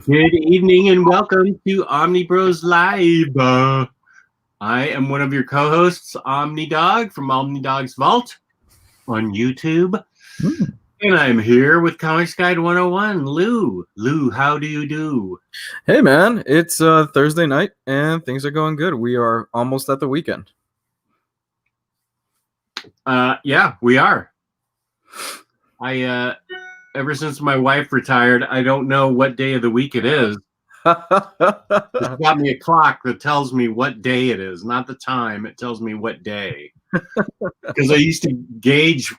Good evening and welcome to Omnibroslive. I am one of your co-hosts, Omnidog from Omnidog's Vault on YouTube. And I'm here with Comics Guide 101, Lou. Lou, how do you do? Hey, man. It's Thursday night and things are going good. We are almost at the weekend. Yeah, we are. Ever since my wife retired, I don't know what day of the week it is. It's got me a clock that tells me what day it is, not the time. It tells me what day. Because I used to gauge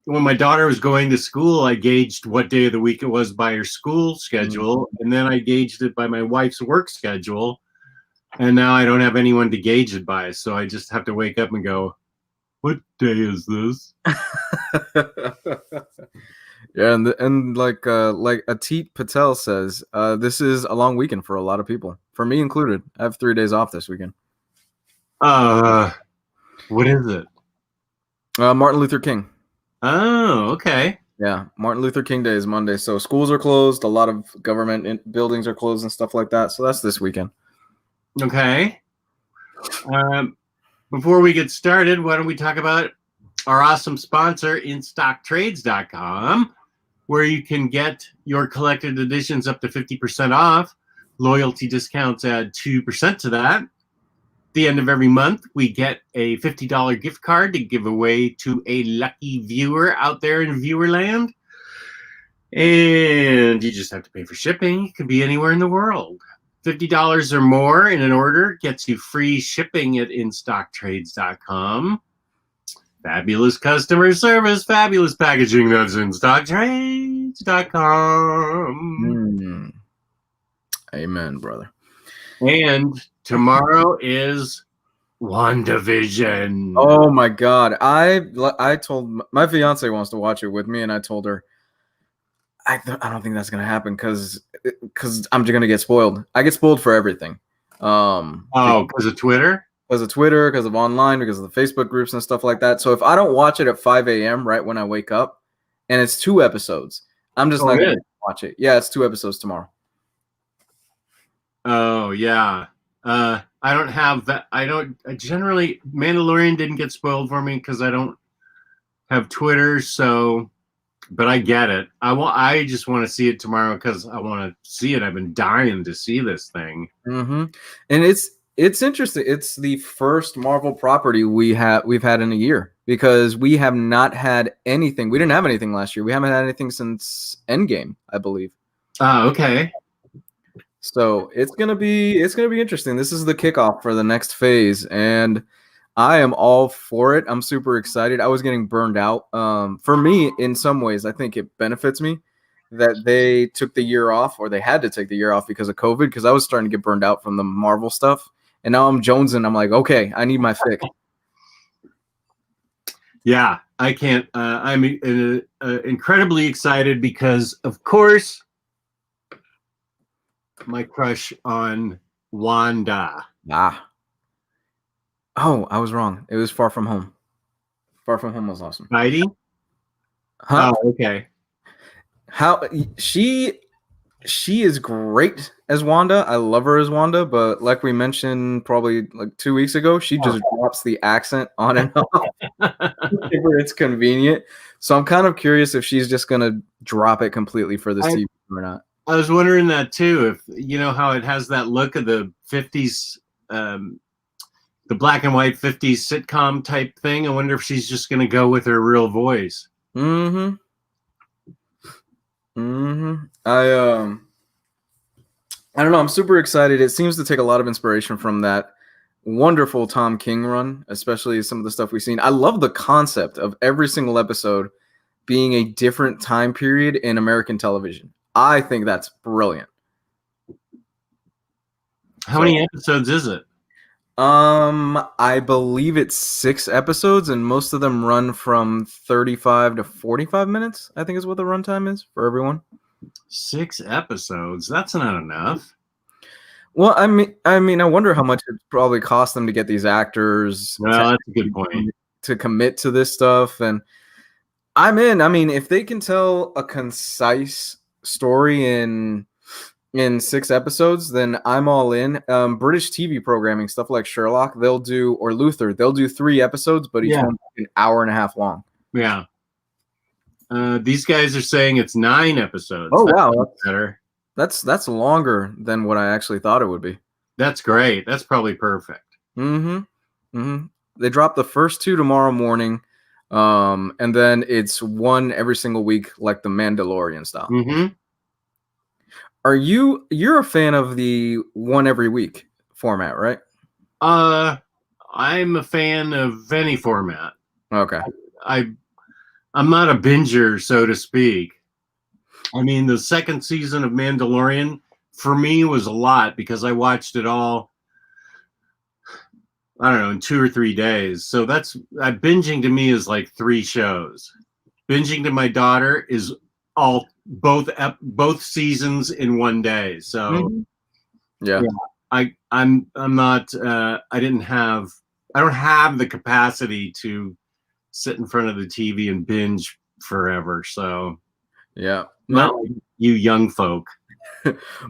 when my daughter was going to school, I gauged what day of the week it was by her school schedule, and then I gauged it by my wife's work schedule. And now I don't have anyone to gauge it by, so I just have to wake up and go, "What day is this?" Yeah, and like Atit Patel says, this is a long weekend for a lot of people, for me included. I have 3 days off this weekend. What is it? Martin Luther King. Oh, okay. Yeah, Martin Luther King Day is Monday, so schools are closed. A lot of government buildings are closed and stuff like that. So that's this weekend. Okay. Before we get started, why don't we talk about our awesome sponsor, InStockTrades.com, where you can get your collected editions up to 50% off. Loyalty discounts add 2% to that. At the end of every month, we get a $50 gift card to give away to a lucky viewer out there in Viewerland. And you just have to pay for shipping. It could be anywhere in the world. $50 or more in an order gets you free shipping at InStockTrades.com. Fabulous customer service, fabulous packaging. That's InStockTrades.com. Amen, brother. And tomorrow is WandaVision. Oh my God! I told my fiance wants to watch it with me, and I told her I don't think that's gonna happen because I'm just gonna get spoiled. I get spoiled for everything. Because of Twitter. Because of Twitter, because of online, because of the Facebook groups and stuff like that. So if I don't watch it at 5 a.m. right when I wake up, and it's 2 episodes, I'm just not going to watch it. Yeah, it's 2 episodes tomorrow. Oh, yeah. I don't have that. Generally, Mandalorian didn't get spoiled for me because I don't have Twitter. So, but I get it. I just want to see it tomorrow because I want to see it. I've been dying to see this thing. Mm-hmm. And it's interesting. It's the first Marvel property we've had in a year because we have not had anything. We didn't have anything last year. We haven't had anything since Endgame, I believe. Okay. So it's gonna be interesting. This is the kickoff for the next phase, and I am all for it. I'm super excited. I was getting burned out. For me, in some ways, I think it benefits me that they took the year off, or they had to take the year off because of COVID, because I was starting to get burned out from the Marvel stuff. And now I'm jonesing. I'm like, okay, I need my fix. Yeah, I can't. I'm incredibly excited because, of course, my crush on Wanda. Oh, I was wrong. It was Far From Home. Far From Home was awesome. Heidi? Huh? Oh, okay. How she is great as Wanda. I love her as Wanda, but like we mentioned probably like 2 weeks ago, she just drops the accent on and off. It's convenient. So I'm kind of curious if she's just going to drop it completely for this TV or not. I was wondering that too. If you know how it has that look of the 50s, the black and white 50s sitcom type thing. I wonder if she's just going to go with her real voice. Mm-hmm. I don't know. I'm super excited. It seems to take a lot of inspiration from that wonderful Tom King run, especially some of the stuff we've seen. I love the concept of every single episode being a different time period in American television. I think that's brilliant. How many episodes is it? I believe it's 6 episodes, and most of them run from 35 to 45 minutes, I think is what the runtime is for everyone. 6 episodes? That's not enough. Well, I mean, I wonder how much it probably cost them to get these actors. Well, that's a good point. To commit to this stuff, and I'm in. I mean, if they can tell a concise story in in 6 episodes, then I'm all in. British TV programming, stuff like Sherlock, they'll do, or Luther, they'll do 3 episodes, but each one's an hour and a half long. Yeah. These guys are saying it's 9 episodes. Oh, That's wow. better. That's longer than what I actually thought it would be. That's great. That's probably perfect. They drop the first 2 tomorrow morning, and then it's 1 every single week, like the Mandalorian style. You're a fan of the 1 every week format, right? I'm a fan of any format. Okay. I'm not a binger, so to speak. I mean, the second season of Mandalorian for me was a lot because I watched it all, I don't know, in 2 or 3 days. So that's binging to me is like 3 shows. Binging to my daughter is both seasons in 1 day. So yeah. I'm not I don't have the capacity to sit in front of the TV and binge forever. So yeah, not like you young folk.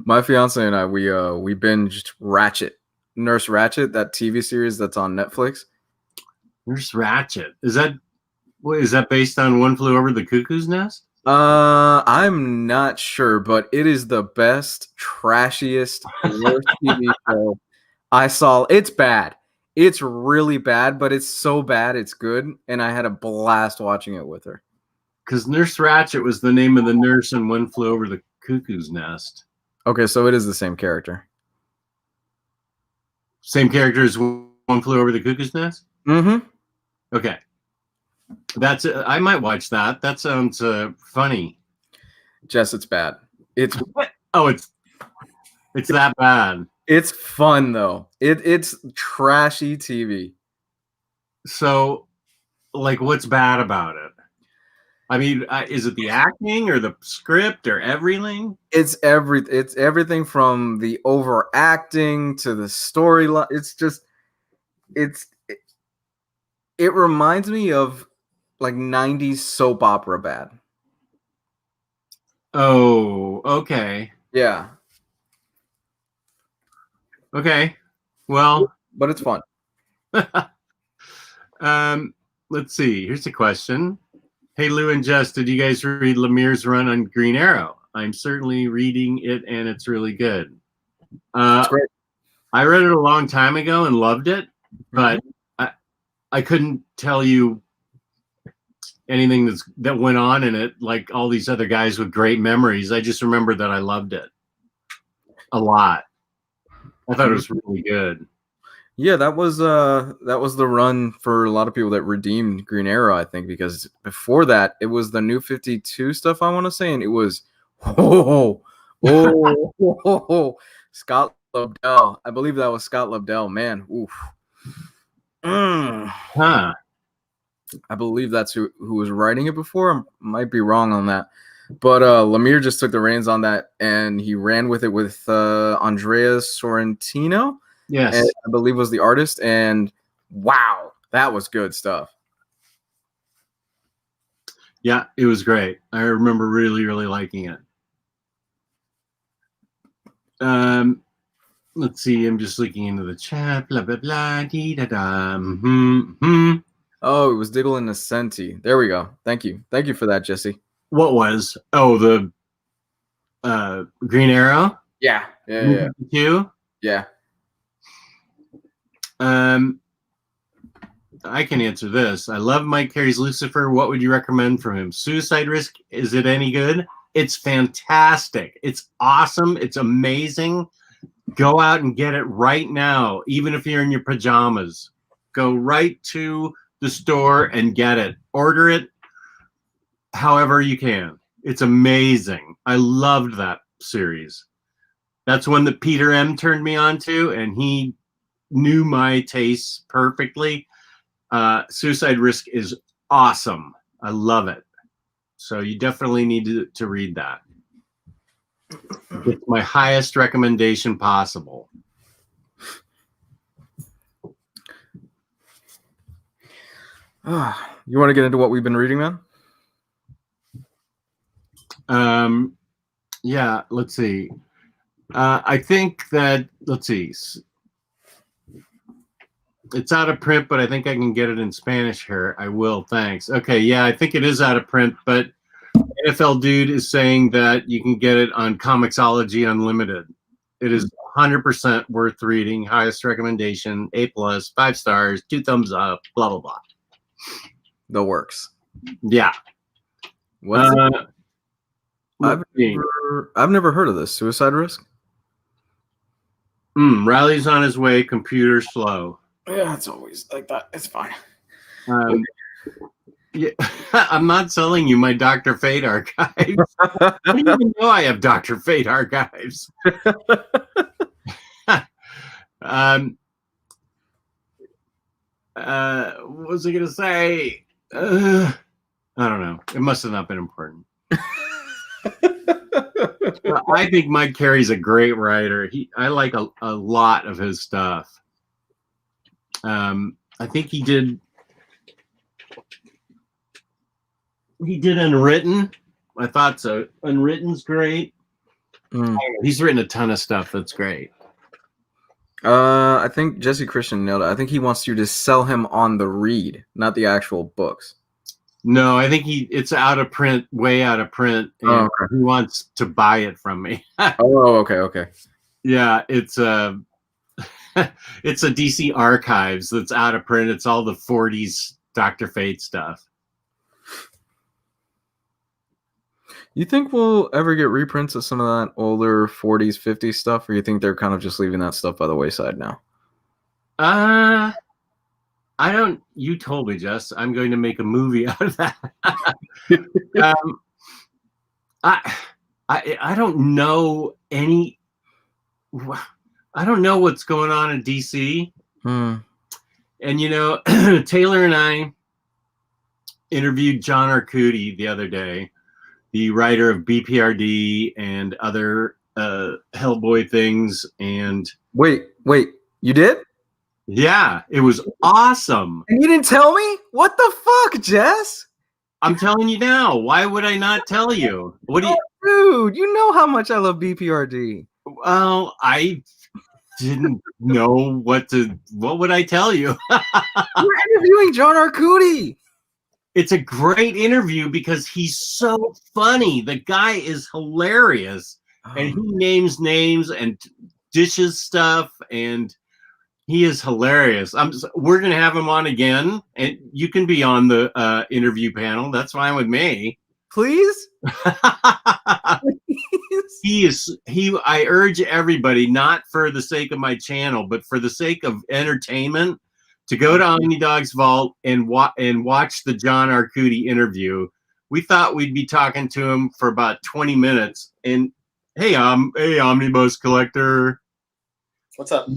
My fiance and I, we binged Nurse Ratched, that TV series that's on Netflix. Nurse Ratched, is that based on One Flew Over the Cuckoo's Nest? I'm not sure, but it is the best, trashiest, worst TV show I saw. It's bad. It's really bad, but it's so bad it's good, and I had a blast watching it with her. Because Nurse Ratched was the name of the nurse in One Flew Over the Cuckoo's Nest. Okay, so it is the same character. Same character as One Flew Over the Cuckoo's Nest? Okay. That's I might watch that. That sounds funny. Jess, it's bad. It's that bad. It's fun though. It's trashy TV. So, like, what's bad about it? I mean, is it the acting or the script or everything? It's everything from the overacting to the storyline. It reminds me of like 90s soap opera bad. Oh, okay. Yeah. Okay. Well, but it's fun. Let's see. Here's a question. Hey, Lou and Jess, did you guys read Lemire's run on Green Arrow? I'm certainly reading it, and it's really good. It's great. I read it a long time ago and loved it, but I couldn't tell you anything that went on in it, like all these other guys with great memories. I just remember that I loved it a lot. I thought it was really good. Yeah, that was the run for a lot of people that redeemed Green Arrow, I think, because before that it was the New 52 stuff, I want to say, and it was Scott Lobdell. I believe that was Scott Lobdell, man. Oof. Huh. I believe that's who was writing it before. I might be wrong on that. But Lemire just took the reins on that, and he ran with it with Andrea Sorrentino. Yes. And I believe was the artist. And wow, that was good stuff. Yeah, it was great. I remember really, really liking it. Let's see. I'm just looking into the chat. Blah, blah, blah. Dee, da, da. Oh, it was Diggle and Ascenti. There we go. Thank you. Thank you for that, Jesse. What was? Oh, the Green Arrow? Yeah. Yeah. I can answer this. I love Mike Carey's Lucifer. What would you recommend from him? Suicide Risk, is it any good? It's fantastic. It's awesome. It's amazing. Go out and get it right now, even if you're in your pajamas. Go right to the store and get it. Order it however you can. It's amazing. I loved that series. That's one that Peter M. turned me on to, and he knew my tastes perfectly. Suicide Risk is awesome. I love it. So you definitely need to read that. It's my highest recommendation possible. You want to get into what we've been reading, man? Yeah, let's see. I think that, let's see, it's out of print, but I think I can get it in Spanish here. I will, thanks. Okay, yeah, I think it is out of print, but NFL Dude is saying that you can get it on Comixology Unlimited. It is 100% worth reading. Highest recommendation, A+, 5 stars, 2 thumbs up, blah, blah, blah. The works. Yeah. What's I've never heard of this. Suicide Risk? Riley's on his way, computer slow. Yeah, it's always like that. It's fine. Yeah, I'm not selling you my Dr. Fate archives. I don't even know I have Dr. Fate archives. What was I going to say? I don't know. It must have not been important. I think Mike Carey's a great writer. I like a lot of his stuff. I think he did Unwritten. I thought so. Unwritten's great. He's written a ton of stuff that's great. I think Jesse Christian nailed it. I think he wants you to sell him on the read, not the actual books. No, I think it's out of print, way out of print, and he wants to buy it from me. Okay. Yeah, it's a DC Archives that's out of print. It's all the 40s Dr. Fate stuff. You think we'll ever get reprints of some of that older 40s, 50s stuff, or you think they're kind of just leaving that stuff by the wayside now? I don't. You told me, Jess. I'm going to make a movie out of that. I don't know any. I don't know what's going on in DC. And Taylor and I interviewed John Arcudi the other day, the writer of BPRD and other Hellboy things. And wait, you did? Yeah, it was awesome. And you didn't tell me? What the fuck, Jess? I'm telling you now. Why would I not tell you? What do you, dude? You know how much I love BPRD. Well, I didn't know what would I tell you? You're interviewing John Arcudi. It's a great interview because he's so funny. The guy is hilarious, and he names names and dishes stuff, and he is hilarious. We're gonna have him on again, and you can be on the interview panel. That's fine with me. Please. I urge everybody, not for the sake of my channel, but for the sake of entertainment, to go to Omnidog's Vault and watch the John Arcudi interview. We thought we'd be talking to him for about 20 minutes. And hey, Omnibus Collector. What's up?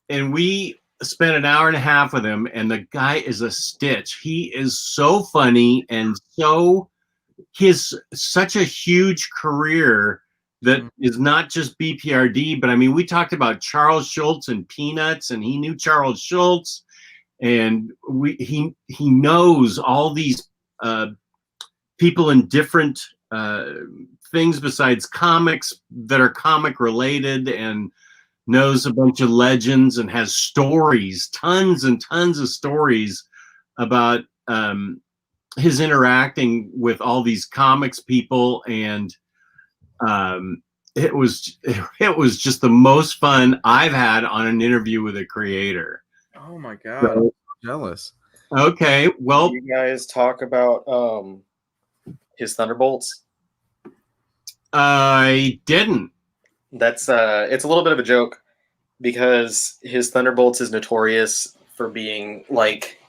And we spent an hour and a half with him, and the guy is a stitch. He is so funny, and he has such a huge career that is not just BPRD, but I mean, we talked about Charles Schultz and Peanuts, and he knew Charles Schultz, and he knows all these people in different things besides comics that are comic related, and knows a bunch of legends and has stories, tons and tons of stories about his interacting with all these comics people, and it was just the most fun I've had on an interview with a creator. Oh my god, I'm jealous. Okay, well, you guys talk about his Thunderbolts? I didn't. That's it's a little bit of a joke because his Thunderbolts is notorious for being like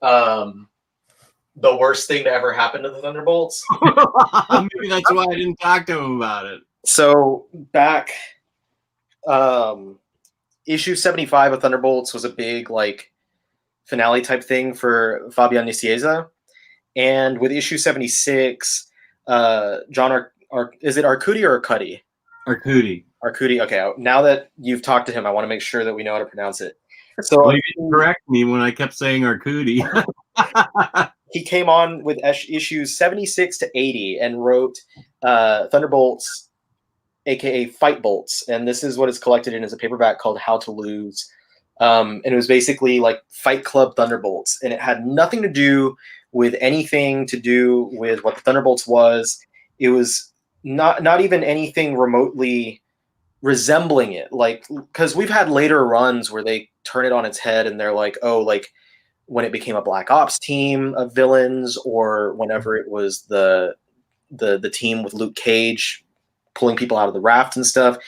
the worst thing to ever happen to the Thunderbolts. Maybe that's why I didn't talk to him about it. So back issue 75 of Thunderbolts was a big like finale type thing for Fabian Nicieza. And with issue 76, John is it Arcudi or Arcudi? Arcudi. Arcudi. Okay. Now that you've talked to him, I want to make sure that we know how to pronounce it. So well, you didn't correct me when I kept saying Arcudi. He came on with issues 76 to 80 and wrote Thunderbolts aka Fight Bolts, and this is what it's collected in as a paperback called How to Lose. And it was basically like Fight Club Thunderbolts, and it had nothing to do with anything to do with what the Thunderbolts was. It was not even anything remotely resembling it, like, because we've had later runs where they turn it on its head and they're like, oh, like when it became a Black Ops team of villains, or whenever it was the team with Luke Cage pulling people out of the raft and stuff.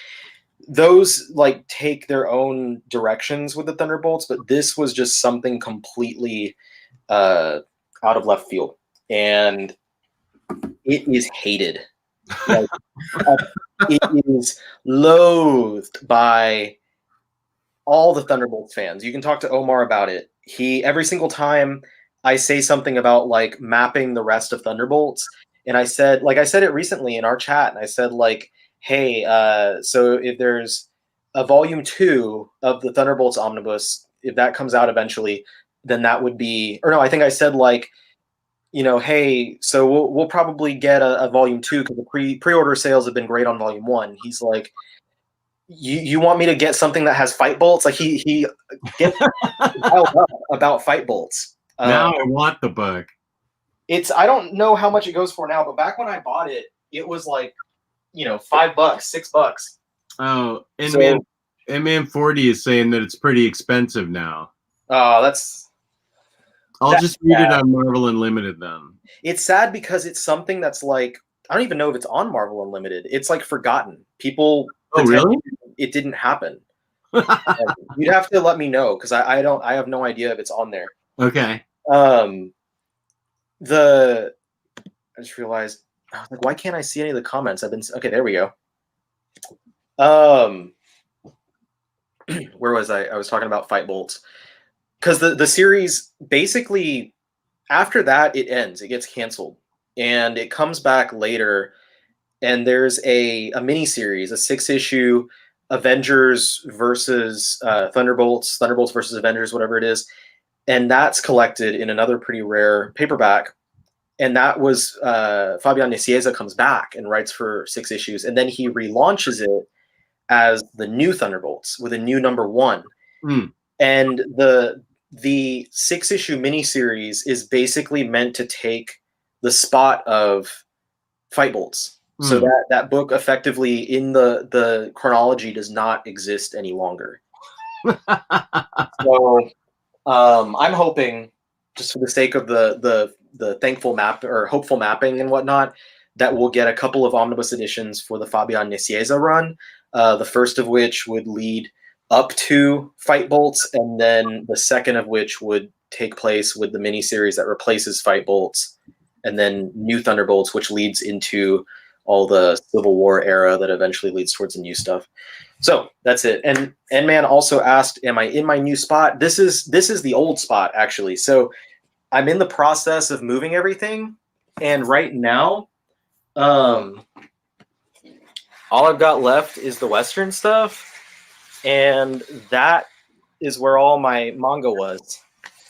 Those like take their own directions with the Thunderbolts, but this was just something completely out of left field, and it is hated. Like, it is loathed by all the Thunderbolts fans. You can talk to Omar about it. Every single time I say something about like mapping the rest of Thunderbolts, and I said it recently in our chat, and I said like, hey, so if there's a volume 2 of the Thunderbolts Omnibus, if that comes out eventually, then that would be, or no, I think I said like, you know, hey, so we'll probably get a volume 2 because the pre-order sales have been great on volume 1. He's like, you want me to get something that has Fight Bolts? Like he gets riled up about Fight Bolts. Now I want the book. I don't know how much it goes for now, but back when I bought it, it was like, you know, $5, $6. Oh, and So- Man 40 is saying that it's pretty expensive now. I'll That's just read it on Marvel Unlimited then. It's sad because it's something that's like, I don't even know if it's on Marvel Unlimited. It's like forgotten. People really? it didn't happen. You'd have to let me know because I have no idea if it's on there. Okay. I just realized, I was like, why can't I see any of the comments? Okay, there we go. Where was I? I was talking about Fight Bolts. Because the series, basically, after that, it ends. It gets canceled. And it comes back later, and there's a mini-series, a 6-issue Avengers versus Thunderbolts versus Avengers, whatever it is. And that's collected in another pretty rare paperback. And that was Fabian Nicieza comes back and writes for 6 issues, and then he relaunches it as the new Thunderbolts with a new number 1. And the 6-issue miniseries is basically meant to take the spot of Fight Bolts. So that book effectively in the chronology does not exist any longer. So I'm hoping, just for the sake of the thankful map or hopeful mapping and whatnot, that we'll get a couple of omnibus editions for the Fabian Nicieza run. The first of which would lead up to Fight Bolts, and then the second of which would take place with the miniseries that replaces Fight Bolts, and then New Thunderbolts, which leads into all the Civil War era that eventually leads towards the new stuff. So that's it. And man also asked, am I in my new spot? This is the old spot, actually. So I'm in the process of moving everything, and right now, all I've got left is the Western stuff, and that is where all my manga was.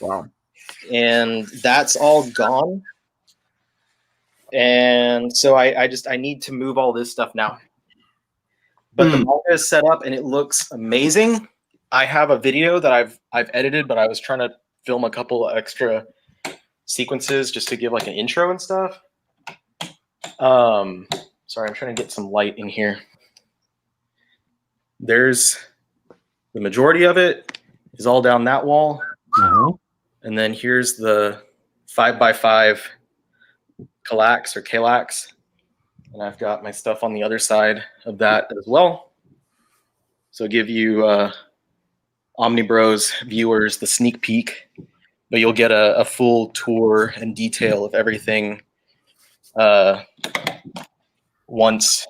Wow. And that's all gone. And so I need to move all this stuff now. But the manga is set up and it looks amazing. I have a video that I've edited, but I was trying to film a couple of extra sequences just to give like an intro and stuff. Sorry, I'm trying to get some light in here. There's the majority of it is all down that wall. And then here's the 5x5 Kallax. And I've got my stuff on the other side of that as well. So give you OmniBros viewers the sneak peek, but you'll get a full tour and detail of everything once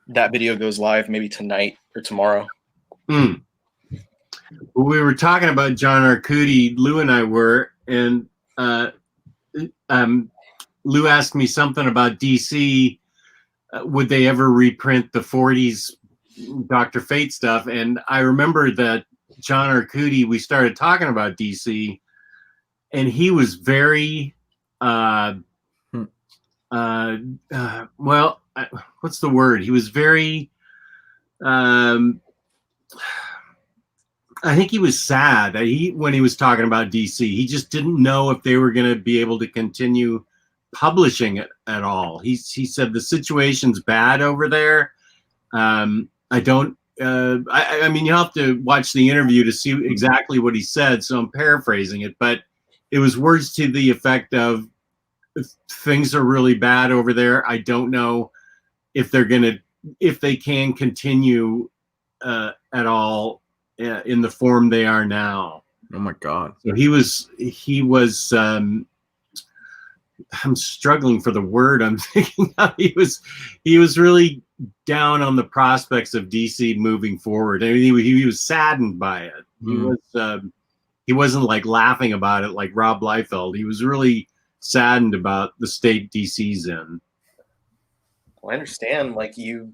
that video goes live, maybe tonight or tomorrow. Well, we were talking about John Arcudi, Lou and I were, and Lou asked me something about DC. Would they ever reprint the 40s Dr. Fate stuff? And I remember that John Arcudi, we started talking about DC, and he was very, what's the word? He was very I think he was sad that when he was talking about DC, he just didn't know if they were going to be able to continue publishing it at all. He said the situation's bad over there. I don't. I mean, you have to watch the interview to see exactly what he said. So I'm paraphrasing it, but it was words to the effect of, "Things are really bad over there. I don't know if they can continue at all in the form they are now." Oh my God. So he was. I'm struggling for the word I'm thinking of. He was really down on the prospects of DC moving forward. I mean, he was saddened by it. He wasn't like laughing about it like Rob Liefeld. He was really saddened about the state DC's in. Well, I understand. Like, you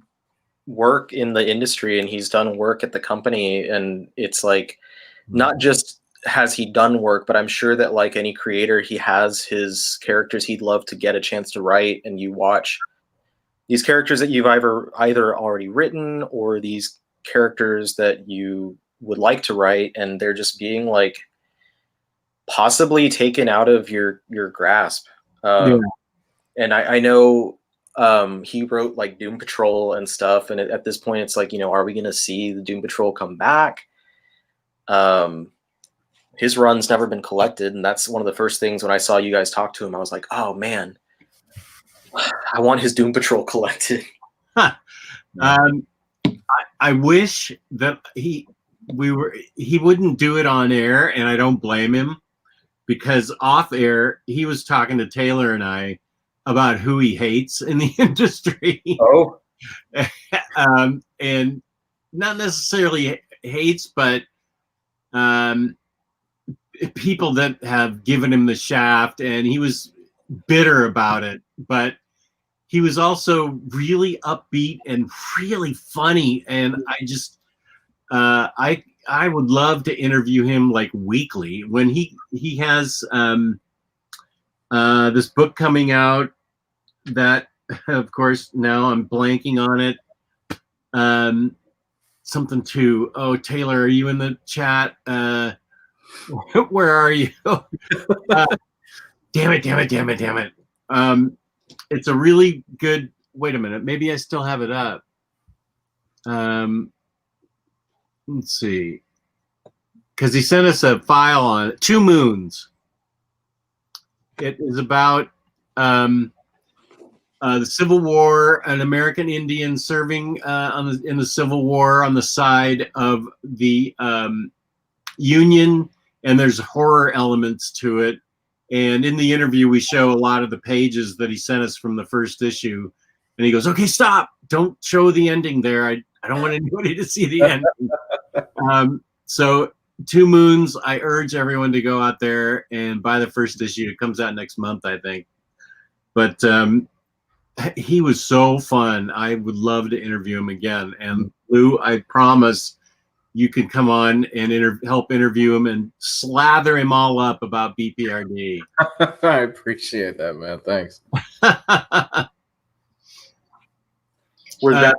work in the industry, and he's done work at the company, and it's like, not just has he done work, but I'm sure that like any creator, he has his characters he'd love to get a chance to write, and you watch these characters that you've either already written or these characters that you would like to write, and they're just being like possibly taken out of your grasp. And I know he wrote like Doom Patrol and stuff, and at this point it's like, are we going to see the Doom Patrol come back? His run's never been collected, and that's one of the first things when I saw you guys talk to him, I was like, oh man, I want his Doom Patrol collected. I wish that he wouldn't do it on air, and I don't blame him, because off air he was talking to Taylor and I about who he hates in the industry. Oh. And not necessarily hates, but people that have given him the shaft, and he was bitter about it. But he was also really upbeat and really funny, and I just I would love to interview him like weekly when he has this book coming out that, of course, now I'm blanking on it. Something to, oh, Taylor, are you in the chat? Where are you? Damn it. It's a really good, wait a minute, maybe I still have it up. Let's see. Because he sent us a file on it. 2 Moons. It is about the Civil War, an American Indian serving in the Civil War on the side of the Union, and there's horror elements to it. And in the interview, we show a lot of the pages that he sent us from the first issue. And he goes, okay, stop. Don't show the ending there. I don't want anybody to see the ending. So 2 Moons, I urge everyone to go out there and buy the first issue. It comes out next month, I think. But he was so fun. I would love to interview him again. And Lou, I promise you can come on and help interview him and slather him all up about BPRD. I appreciate that, man. Thanks. Was that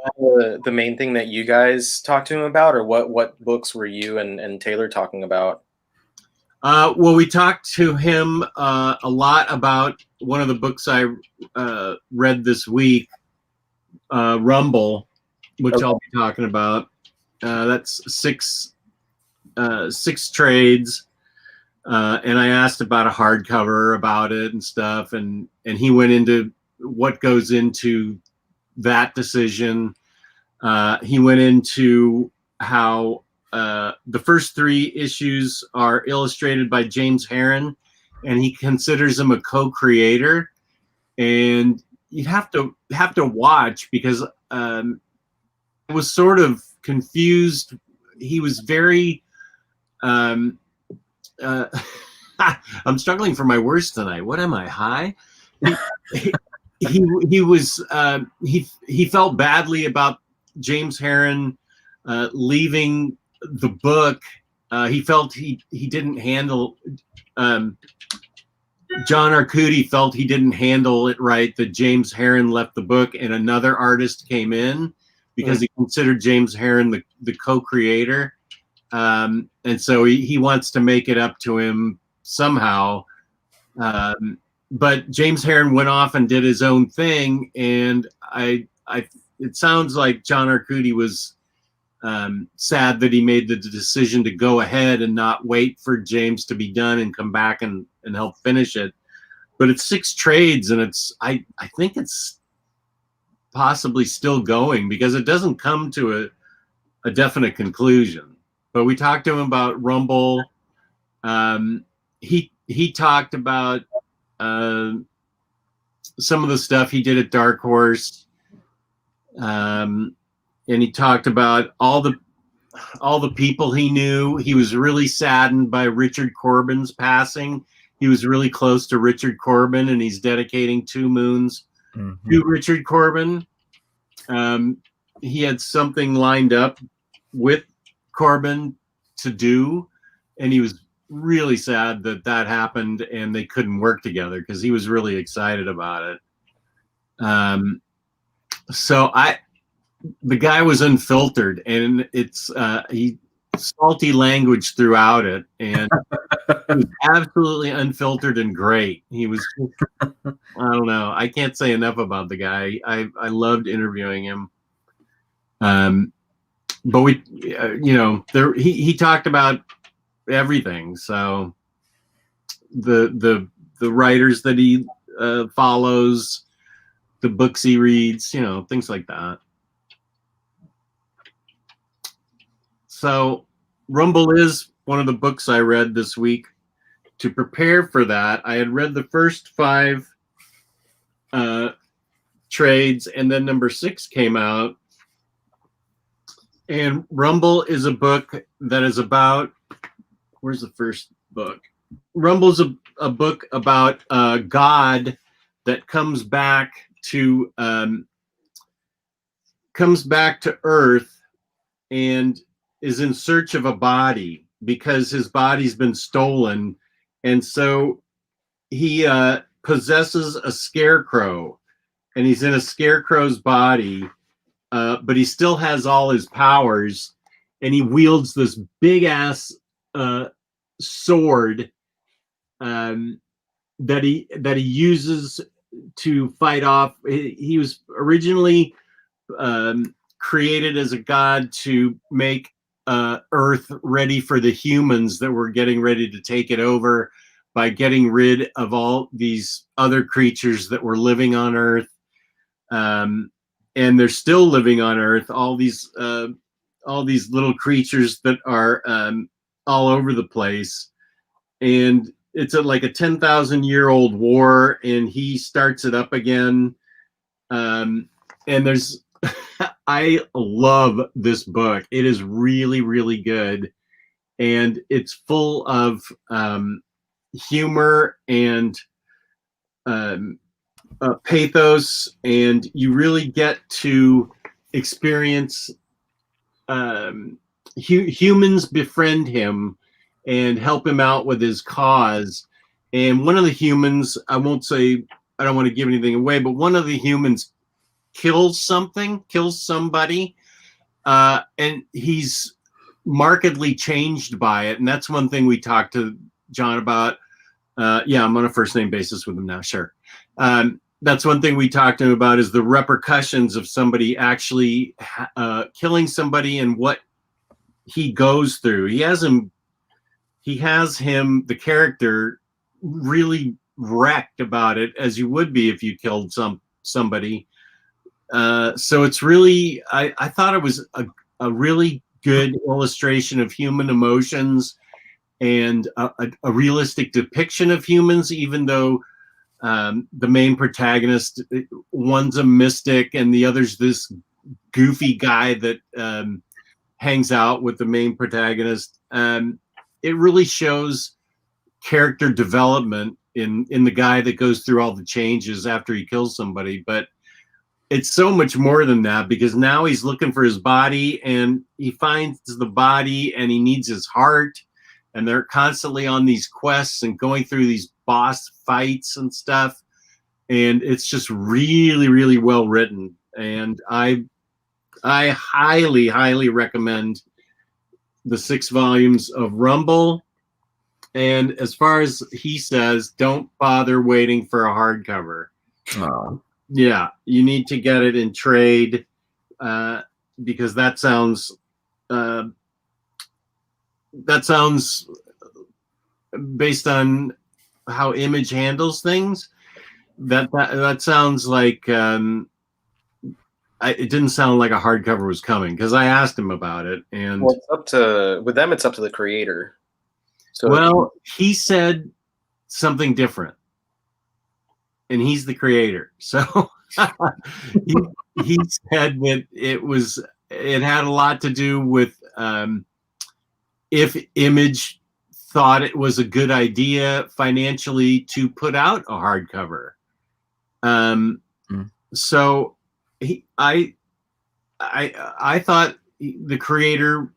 the main thing that you guys talked to him about, or what books were you and Taylor talking about? Well, we talked to him a lot about one of the books I read this week, Rumble, which I'll be talking about. That's six trades, and I asked about a hardcover about it and stuff, and he went into what goes into that decision. He went into how the first 3 issues are illustrated by James Herron, and he considers him a co-creator. And you have to watch, because I was sort of confused. He was very I'm struggling for my words tonight. What am I, high? He was he felt badly about James Herron leaving the book. He felt he didn't handle John Arcudi felt he didn't handle it right, that James Herron left the book and another artist came in. because he considered James Herron the co-creator. And so he wants to make it up to him somehow. But James Herron went off and did his own thing, and it sounds like John Arcudi was sad that he made the decision to go ahead and not wait for James to be done and come back and help finish it. But it's 6 trades, and I think it's possibly still going because it doesn't come to a definite conclusion. But we talked to him about Rumble. He talked about some of the stuff he did at Dark Horse. And he talked about all the people he knew. He was really saddened by Richard Corbin's passing. He was really close to Richard Corbin, and he's dedicating 2 moons to Richard Corbin. He had something lined up with Corbin to do, and he was really sad that happened and they couldn't work together because he was really excited about it. So the guy was unfiltered, and it's he salty language throughout it, and it was absolutely unfiltered and great. He was I don't know, I can't say enough about the guy. I loved interviewing him. But we he talked about everything. So the writers that he follows, the books he reads, things like that. So Rumble is one of the books I read this week. To prepare for that, I had read the first 5 trades, and then number 6 came out. And Rumble is a book that is about, where's the first book? Rumble's a book about God that comes back to Earth and is in search of a body because his body's been stolen, and so he possesses a scarecrow, and he's in a scarecrow's body, but he still has all his powers, and he wields this big ass sword that he uses to fight off. He was originally created as a god to make Earth ready for the humans that were getting ready to take it over by getting rid of all these other creatures that were living on Earth. And they're still living on Earth. All these little creatures that are all over the place. And it's like a 10,000-year-old war, and he starts it up again. And there's I love this book. It is really, really good. And it's full of humor and pathos, and you really get to experience humans befriend him and help him out with his cause. And one of the humans, I don't want to give anything away, but one of the humans kills somebody, and he's markedly changed by it. And that's one thing we talked to John about. I'm on a first name basis with him now. Sure. That's one thing we talked to him about, is the repercussions of somebody actually killing somebody and what he goes through. He has him, the character, really wrecked about it, as you would be if you killed somebody. So it's really, I thought it was a really good illustration of human emotions and a realistic depiction of humans, even though the main protagonist, one's a mystic and the other's this goofy guy that hangs out with the main protagonist. It really shows character development in the guy that goes through all the changes after he kills somebody. But it's so much more than that, because now he's looking for his body, and he finds the body, and he needs his heart, and they're constantly on these quests and going through these boss fights and stuff. And it's just really, really well written. And I I highly, highly recommend the 6 volumes of Rumble. And as far as he says, don't bother waiting for a hardcover. Yeah, you need to get it in trade because that sounds based on how Image handles things. That sounds like it didn't sound like a hardcover was coming because I asked him about it, and Well, it's up to the creator. So well, he said something different, and he's the creator. So he said that it had a lot to do with if Image thought it was a good idea financially to put out a hardcover. So I thought the creator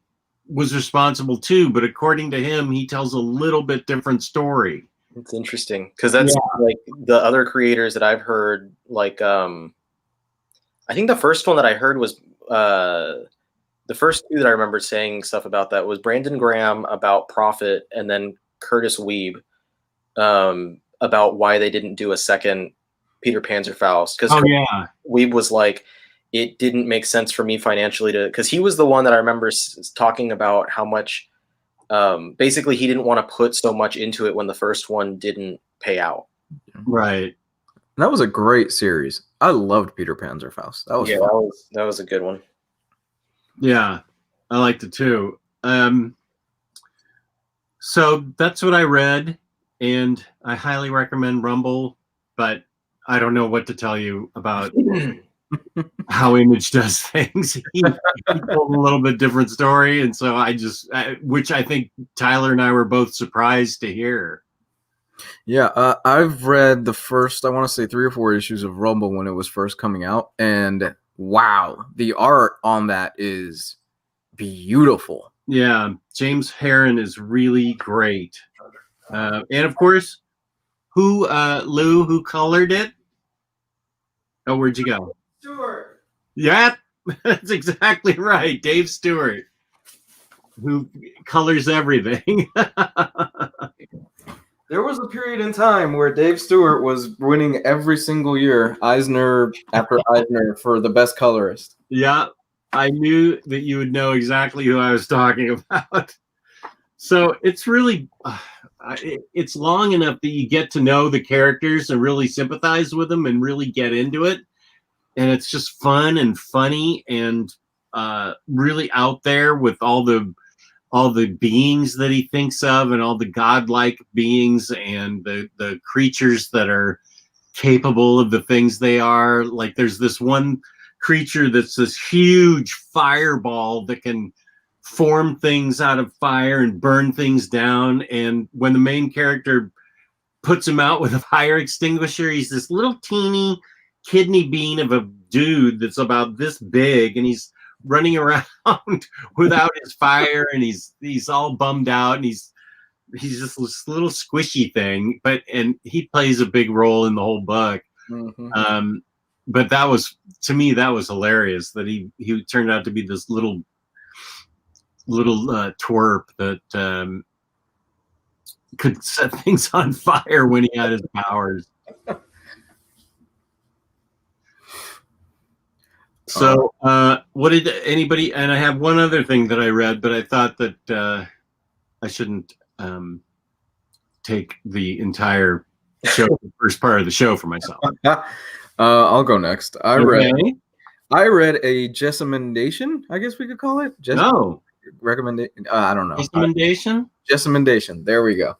was responsible too, but according to him, he tells a little bit different story. it's interesting because that's like the other creators that I've heard. Like, I think the first one that I heard was the first two that I remember saying stuff about that was Brandon Graham about Prophet, and then Curtis Weeb about why they didn't do a second Peter Panzerfaust. Because Weeb was like, it didn't make sense for me financially because he was the one that I remember talking about how much basically he didn't want to put so much into it when the first one didn't pay out. Right. And that was a great series. I loved Peter Panzerfaust. That was fun. That was a good one. Yeah, I liked it too. So that's what I read, and I highly recommend Rumble, but I don't know what to tell you about how Image does things. He told a little bit different story, and so which I think Tyler and I were both surprised to hear. Yeah, I've read the first, I want to say 3 or 4 issues of Rumble when it was first coming out, and wow, the art on that is beautiful. Yeah, James Herron is really great. And of course, Lou, who colored it? Oh, where'd you go? Stewart. Yeah, that's exactly right. Dave Stewart, who colors everything. There was a period in time where Dave Stewart was winning every single year, Eisner after Eisner, for the best colorist. Yeah, I knew that you would know exactly who I was talking about. So it's really, it's long enough that you get to know the characters and really sympathize with them and really get into it. And it's just fun and funny and really out there with all the beings that he thinks of and all the godlike beings and the creatures that are capable of the things they are. Like there's this one creature that's this huge fireball that can form things out of fire and burn things down. And when the main character puts him out with a fire extinguisher, he's this little teeny kidney bean of a dude that's about this big, and he's running around without his fire, and he's all bummed out, and he's just this little squishy thing, and he plays a big role in the whole book. Mm-hmm. But that was, to me, that was hilarious that he turned out to be this little twerp that could set things on fire when he had his powers. So what did anybody, and I have one other thing that I read, but I thought that I shouldn't take the entire show, the first part of the show for myself. I'll go next. I read a Jessamendation, I guess we could call it. Recommendation. I don't know. Jessamendation. There we go.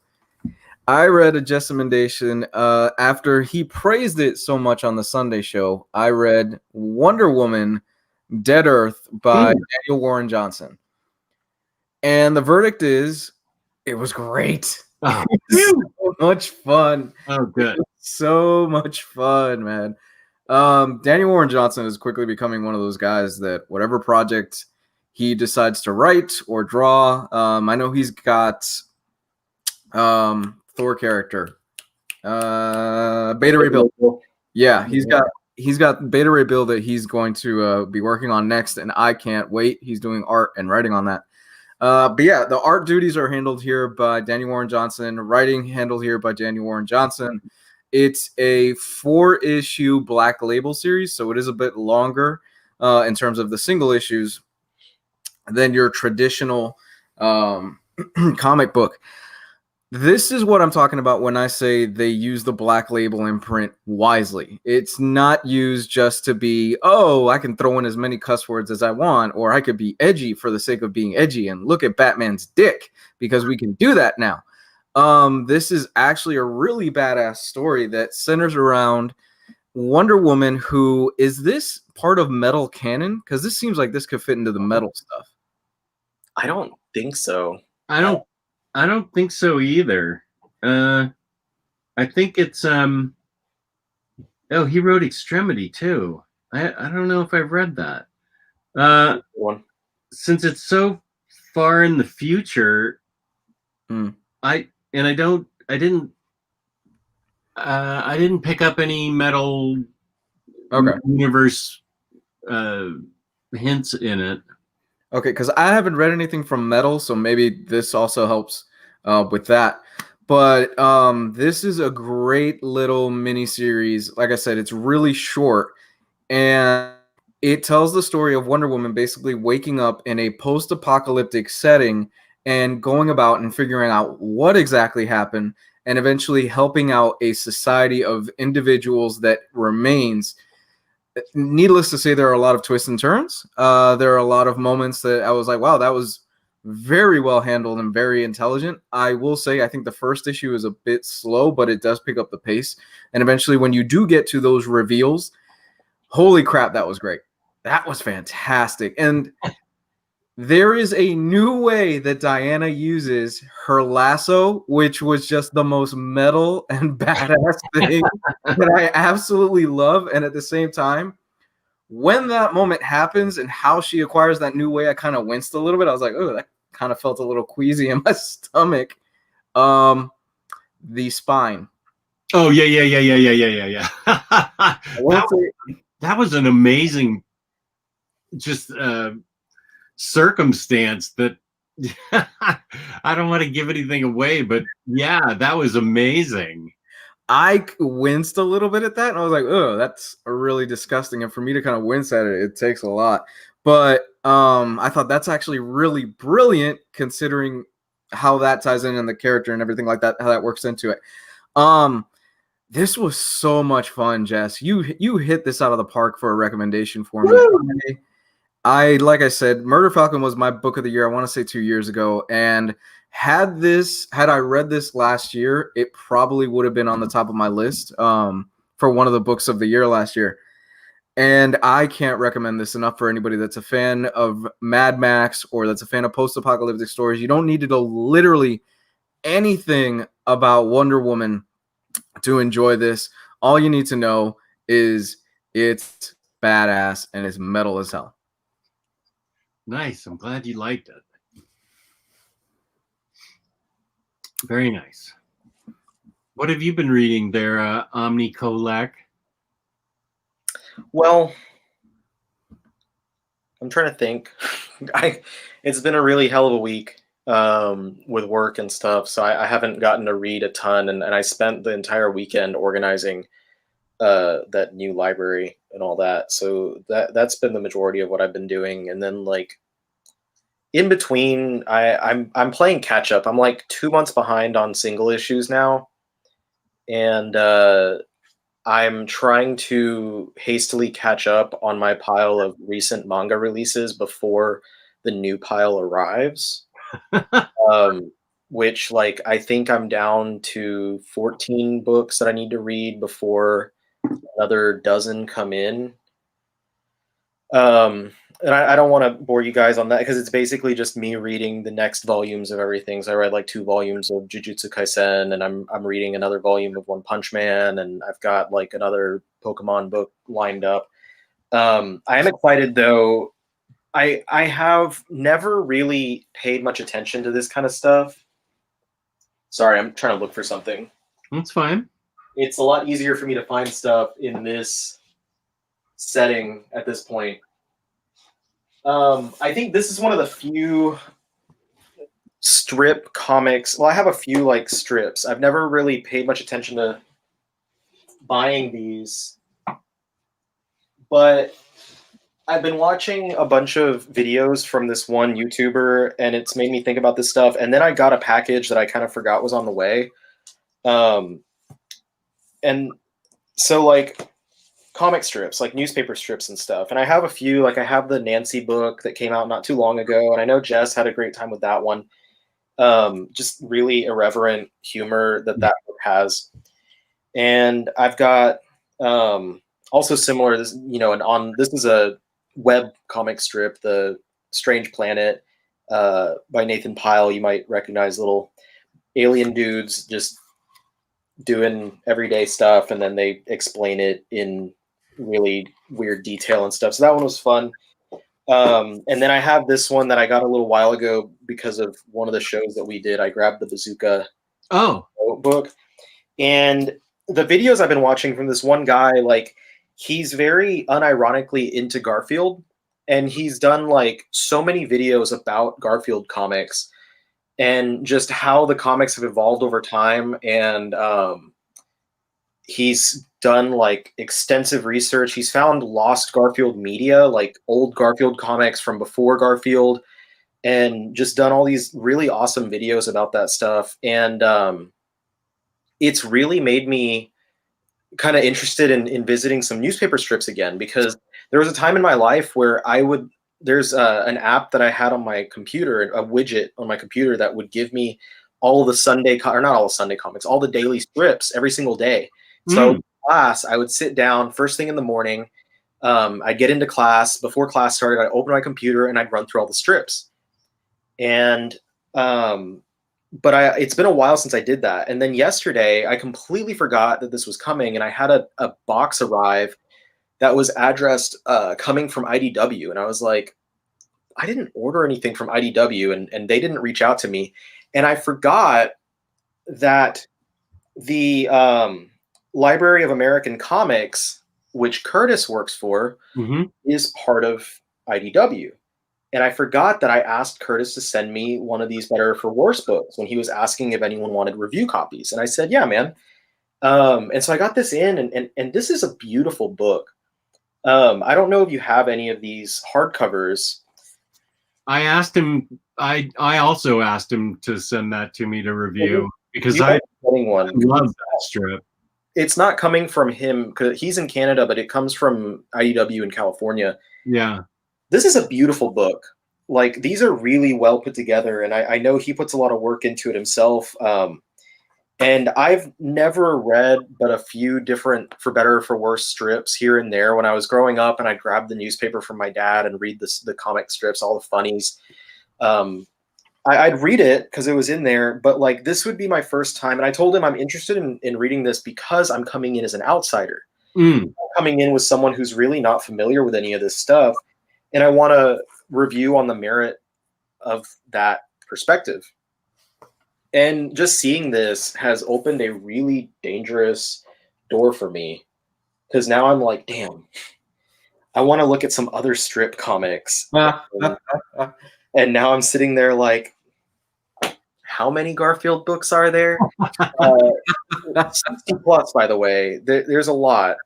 I read a Jessamendation after he praised it so much on the Sunday show. I read Wonder Woman Dead Earth by Daniel Warren Johnson. And the verdict is, it was great. Oh, so much fun. Oh, good. So much fun, man. Daniel Warren Johnson is quickly becoming one of those guys that whatever project he decides to write or draw, I know he's got Thor character, Beta Ray Bill. Yeah, he's got Beta Ray Bill that he's going to be working on next, and I can't wait. He's doing art and writing on that. But yeah, the art duties are handled here by Daniel Warren Johnson, writing handled here by Daniel Warren Johnson. It's a 4-issue Black Label series, so it is a bit longer in terms of the single issues than your traditional comic book. This is what I'm talking about when I say they use the Black Label imprint wisely. It's not used just to be, oh, I can throw in as many cuss words as I want, or I could be edgy for the sake of being edgy and look at Batman's dick because we can do that now. This is actually a really badass story that centers around Wonder Woman, who is this part of metal canon? Because this seems like this could fit into the metal stuff. I don't think so. I don't think so either. I think it's oh, he wrote Extremity too. I don't know if I've read that. Since it's so far in the future, I didn't pick up any metal universe hints in it. Okay, because I haven't read anything from metal, so maybe this also helps with that. But this is a great little mini series. Like I said, it's really short, and it tells the story of Wonder Woman basically waking up in a post-apocalyptic setting and going about and figuring out what exactly happened, and eventually helping out a society of individuals that remains. Needless to say, there are a lot of twists and turns. There are a lot of moments that I was like, wow, that was very well handled and very intelligent. I will say, I think the first issue is a bit slow, but it does pick up the pace. And eventually, when you do get to those reveals, holy crap, that was great. That was fantastic. And there is a new way that Diana uses her lasso, which was just the most metal and badass thing that I absolutely love. And at the same time, when that moment happens and how she acquires that new way, I kind of winced a little bit. I was like, oh, that kind of felt a little queasy in my stomach. The spine. Oh, yeah. That was an amazing just circumstance that I don't want to give anything away, but yeah, that was amazing. I winced a little bit at that, and I was like, oh, that's really disgusting. And for me to kind of wince at it, it takes a lot. But I thought that's actually really brilliant considering how that ties in and the character and everything like that, how that works into it. This was so much fun, Jess. You hit this out of the park for a recommendation for me. I like I said, Murder Falcon was my book of the year, I want to say 2 years ago. And had I read this last year, it probably would have been on the top of my list for one of the books of the year last year. And I can't recommend this enough for anybody that's a fan of Mad Max or that's a fan of post-apocalyptic stories. You don't need to know literally anything about Wonder Woman to enjoy this. All you need to know is it's badass and it's metal as hell. Nice. I'm glad you liked it. Very nice. What have you been reading there, Omni Kolak? Well, I'm trying to think. It's been a really hell of a week with work and stuff, so I haven't gotten to read a ton, and I spent the entire weekend organizing that new library and all that. So that's been the majority of what I've been doing. And then like in between, I'm playing catch up. I'm like 2 months behind on single issues now, and I'm trying to hastily catch up on my pile of recent manga releases before the new pile arrives. Which like I think I'm down to 14 books that I need to read before another dozen come in. And I don't want to bore you guys on that because it's basically just me reading the next volumes of everything. So I read like 2 volumes of Jujutsu Kaisen, and I'm reading another volume of One Punch Man, and I've got like another Pokemon book lined up. I am excited though. I have never really paid much attention to this kind of stuff. Sorry, I'm trying to look for something. That's fine. It's a lot easier for me to find stuff in this setting at this point. I think this is one of the few strip comics. Well, I have a few like strips. I've never really paid much attention to buying these, but I've been watching a bunch of videos from this one YouTuber, and it's made me think about this stuff. And then I got a package that I kind of forgot was on the way. And so like comic strips, like newspaper strips and stuff. And I have a few, like I have the Nancy book that came out not too long ago. And I know Jess had a great time with that one. Just really irreverent humor that book has. And I've got also similar, this, you know, this is a web comic strip, The Strange Planet by Nathan Pyle. You might recognize little alien dudes just doing everyday stuff, and then they explain it in really weird detail and stuff. So that one was fun. And then I have this one that I got a little while ago because of one of the shows that we did. I grabbed the Bazooka book, and the videos I've been watching from this one guy, like he's very unironically into Garfield, and he's done like so many videos about Garfield comics and just how the comics have evolved over time. And he's done like extensive research. He's found lost Garfield media, like old Garfield comics from before Garfield, and just done all these really awesome videos about that stuff. And it's really made me kind of interested in visiting some newspaper strips again, because there was a time in my life where there's an app that I had on my computer, a widget on my computer that would give me all of the or not all the Sunday comics, all the daily strips every single day. So class, I would sit down first thing in the morning. I'd get into class. Before class started, I'd open my computer and I'd run through all the strips. And but it's been a while since I did that. And then yesterday, I completely forgot that this was coming, and I had a box arrive that was addressed coming from IDW. And I was like, I didn't order anything from IDW, and they didn't reach out to me. And I forgot that the Library of American Comics, which Curtis works for, is part of IDW. And I forgot that I asked Curtis to send me one of these Better for Worse books when he was asking if anyone wanted review copies. And I said, yeah, man. And so I got this in, and this is a beautiful book. I don't know if you have any of these hardcovers. I asked him. I also asked him to send that to me to review, because I love that strip. It's not coming from him because he's in Canada, but it comes from IDW in California. Yeah. This is a beautiful book. Like, these are really well put together, and I know he puts a lot of work into it himself. And I've never read but a few different For Better or For Worse strips here and there when I was growing up, and I'd grab the newspaper from my dad and read the comic strips, all the funnies. I'd read it because it was in there, but like this would be my first time. And I told him I'm interested in reading this because I'm coming in as an outsider. I'm coming in with someone who's really not familiar with any of this stuff. And I want to review on the merit of that perspective. And just seeing this has opened a really dangerous door for me, because now I'm like, damn, I want to look at some other strip comics. And now I'm sitting there like, how many Garfield books are there? 60 plus, by the way. There's a lot.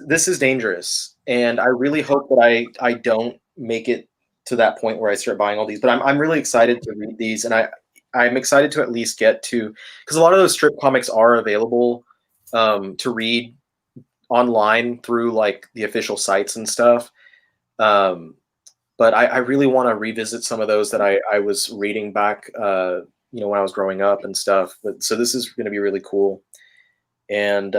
This is dangerous, and I really hope that I don't make it to that point where I start buying all these. But I'm really excited to read these, and I'm excited to at least get to, because a lot of those strip comics are available to read online through like the official sites and stuff. But I really want to revisit some of those that I was reading back, when I was growing up and stuff. But so this is going to be really cool. And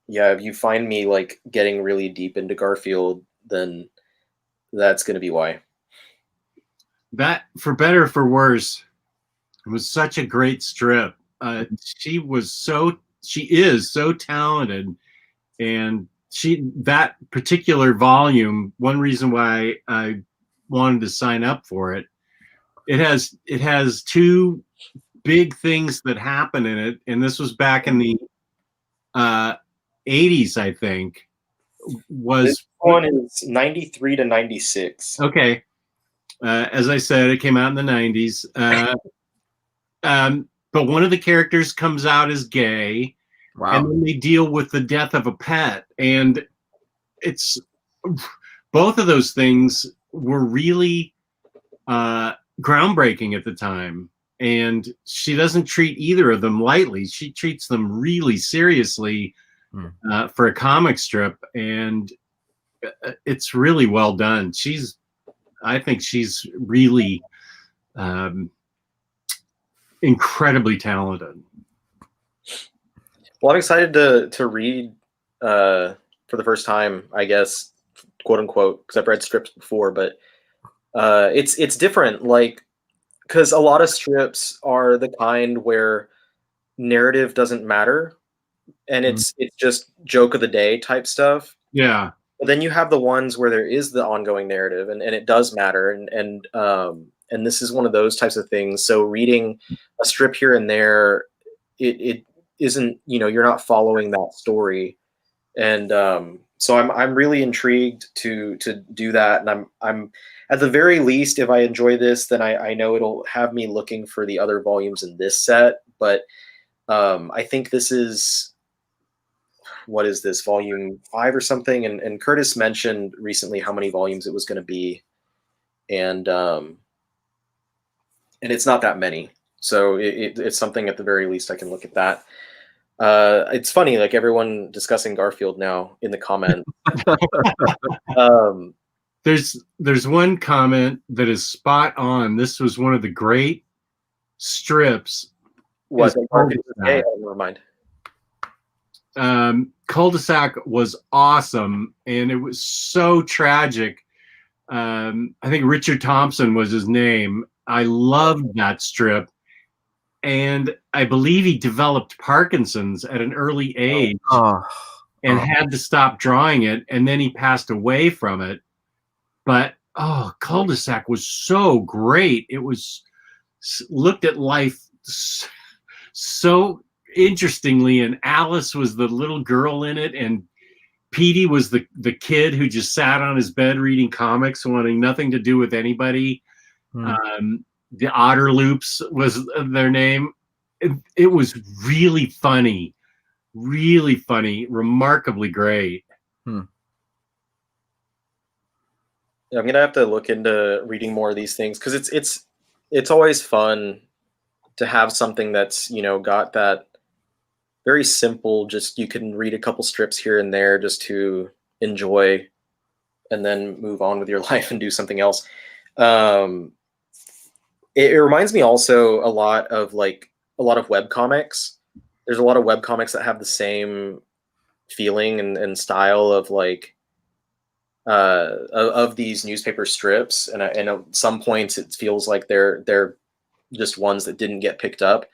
yeah, if you find me like getting really deep into Garfield, then that's going to be why. That For Better or For Worse, it was such a great strip. She is so talented, and that particular volume, one reason why I wanted to sign up for it, it has two big things that happen in it, and this was back in the 80s, I think. This one is 93 to 96. Okay. As I said, it came out in the 90s. But one of the characters comes out as gay, and then they deal with the death of a pet. And it's both of those things were really groundbreaking at the time. And she doesn't treat either of them lightly. She treats them really seriously for a comic strip, and it's really well done. I think she's really incredibly talented. Well, I'm excited to read for the first time, I guess, quote unquote, because I've read strips before, but it's different. Like, because a lot of strips are the kind where narrative doesn't matter, and it's just joke of the day type stuff. Yeah. But then you have the ones where there is the ongoing narrative, and it does matter, and this is one of those types of things. So reading a strip here and there, it isn't, you're not following that story, and so I'm really intrigued to do that, and I'm at the very least, if I enjoy this, then I know it'll have me looking for the other volumes in this set. But I think this is, what is this, volume 5 or something? And Curtis mentioned recently how many volumes it was going to be, and it's not that many. So it's something at the very least I can look at that. It's funny, like everyone discussing Garfield now in the comment. There's one comment that is spot on. This was one of the great strips. What? Hey, never mind. Cul-de-sac was awesome, and it was so tragic. I think Richard Thompson was his name. I loved that strip, and I believe he developed Parkinson's at an early age and had to stop drawing it, and then he passed away from it. But Cul-de-sac was so great. It was looked at life so interestingly, and Alice was the little girl in it, and Petey was the kid who just sat on his bed reading comics, wanting nothing to do with anybody. The Otter Loops was their name. It was really funny, remarkably great. I'm gonna have to look into reading more of these things, because it's always fun to have something that's got that very simple, just you can read a couple strips here and there just to enjoy, and then move on with your life and do something else. It reminds me also a lot of web comics. There's a lot of web comics that have the same feeling and style of of these newspaper strips, and at some points it feels like they're just ones that didn't get picked up.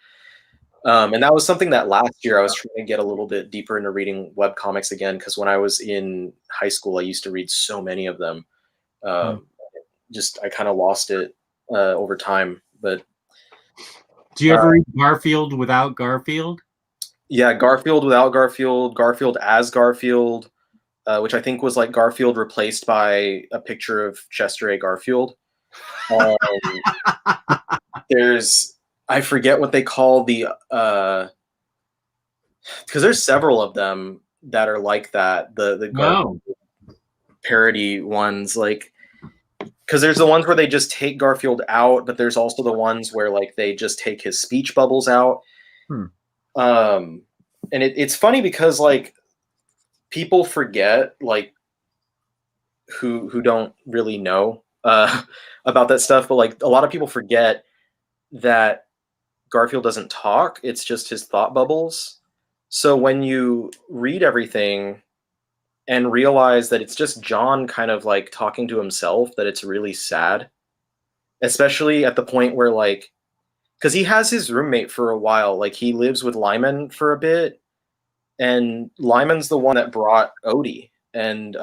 And that was something that last year I was trying to get a little bit deeper into reading web comics again, because when I was in high school, I used to read so many of them. I kind of lost it over time. But do you ever read Garfield without Garfield? Yeah, Garfield without Garfield, Garfield as Garfield, which I think was like Garfield replaced by a picture of Chester A. Garfield. I forget what they call the, because there's several of them that are like that. The parody ones, because there's the ones where they just take Garfield out, but there's also the ones where they just take his speech bubbles out. And it's funny because people forget, who don't really know about that stuff, but a lot of people forget that Garfield doesn't talk. It's just his thought bubbles. So when you read everything and realize that it's just John kind of talking to himself, that it's really sad, especially at the point where because he has his roommate for a while, he lives with Lyman for a bit, and Lyman's the one that brought Odie, and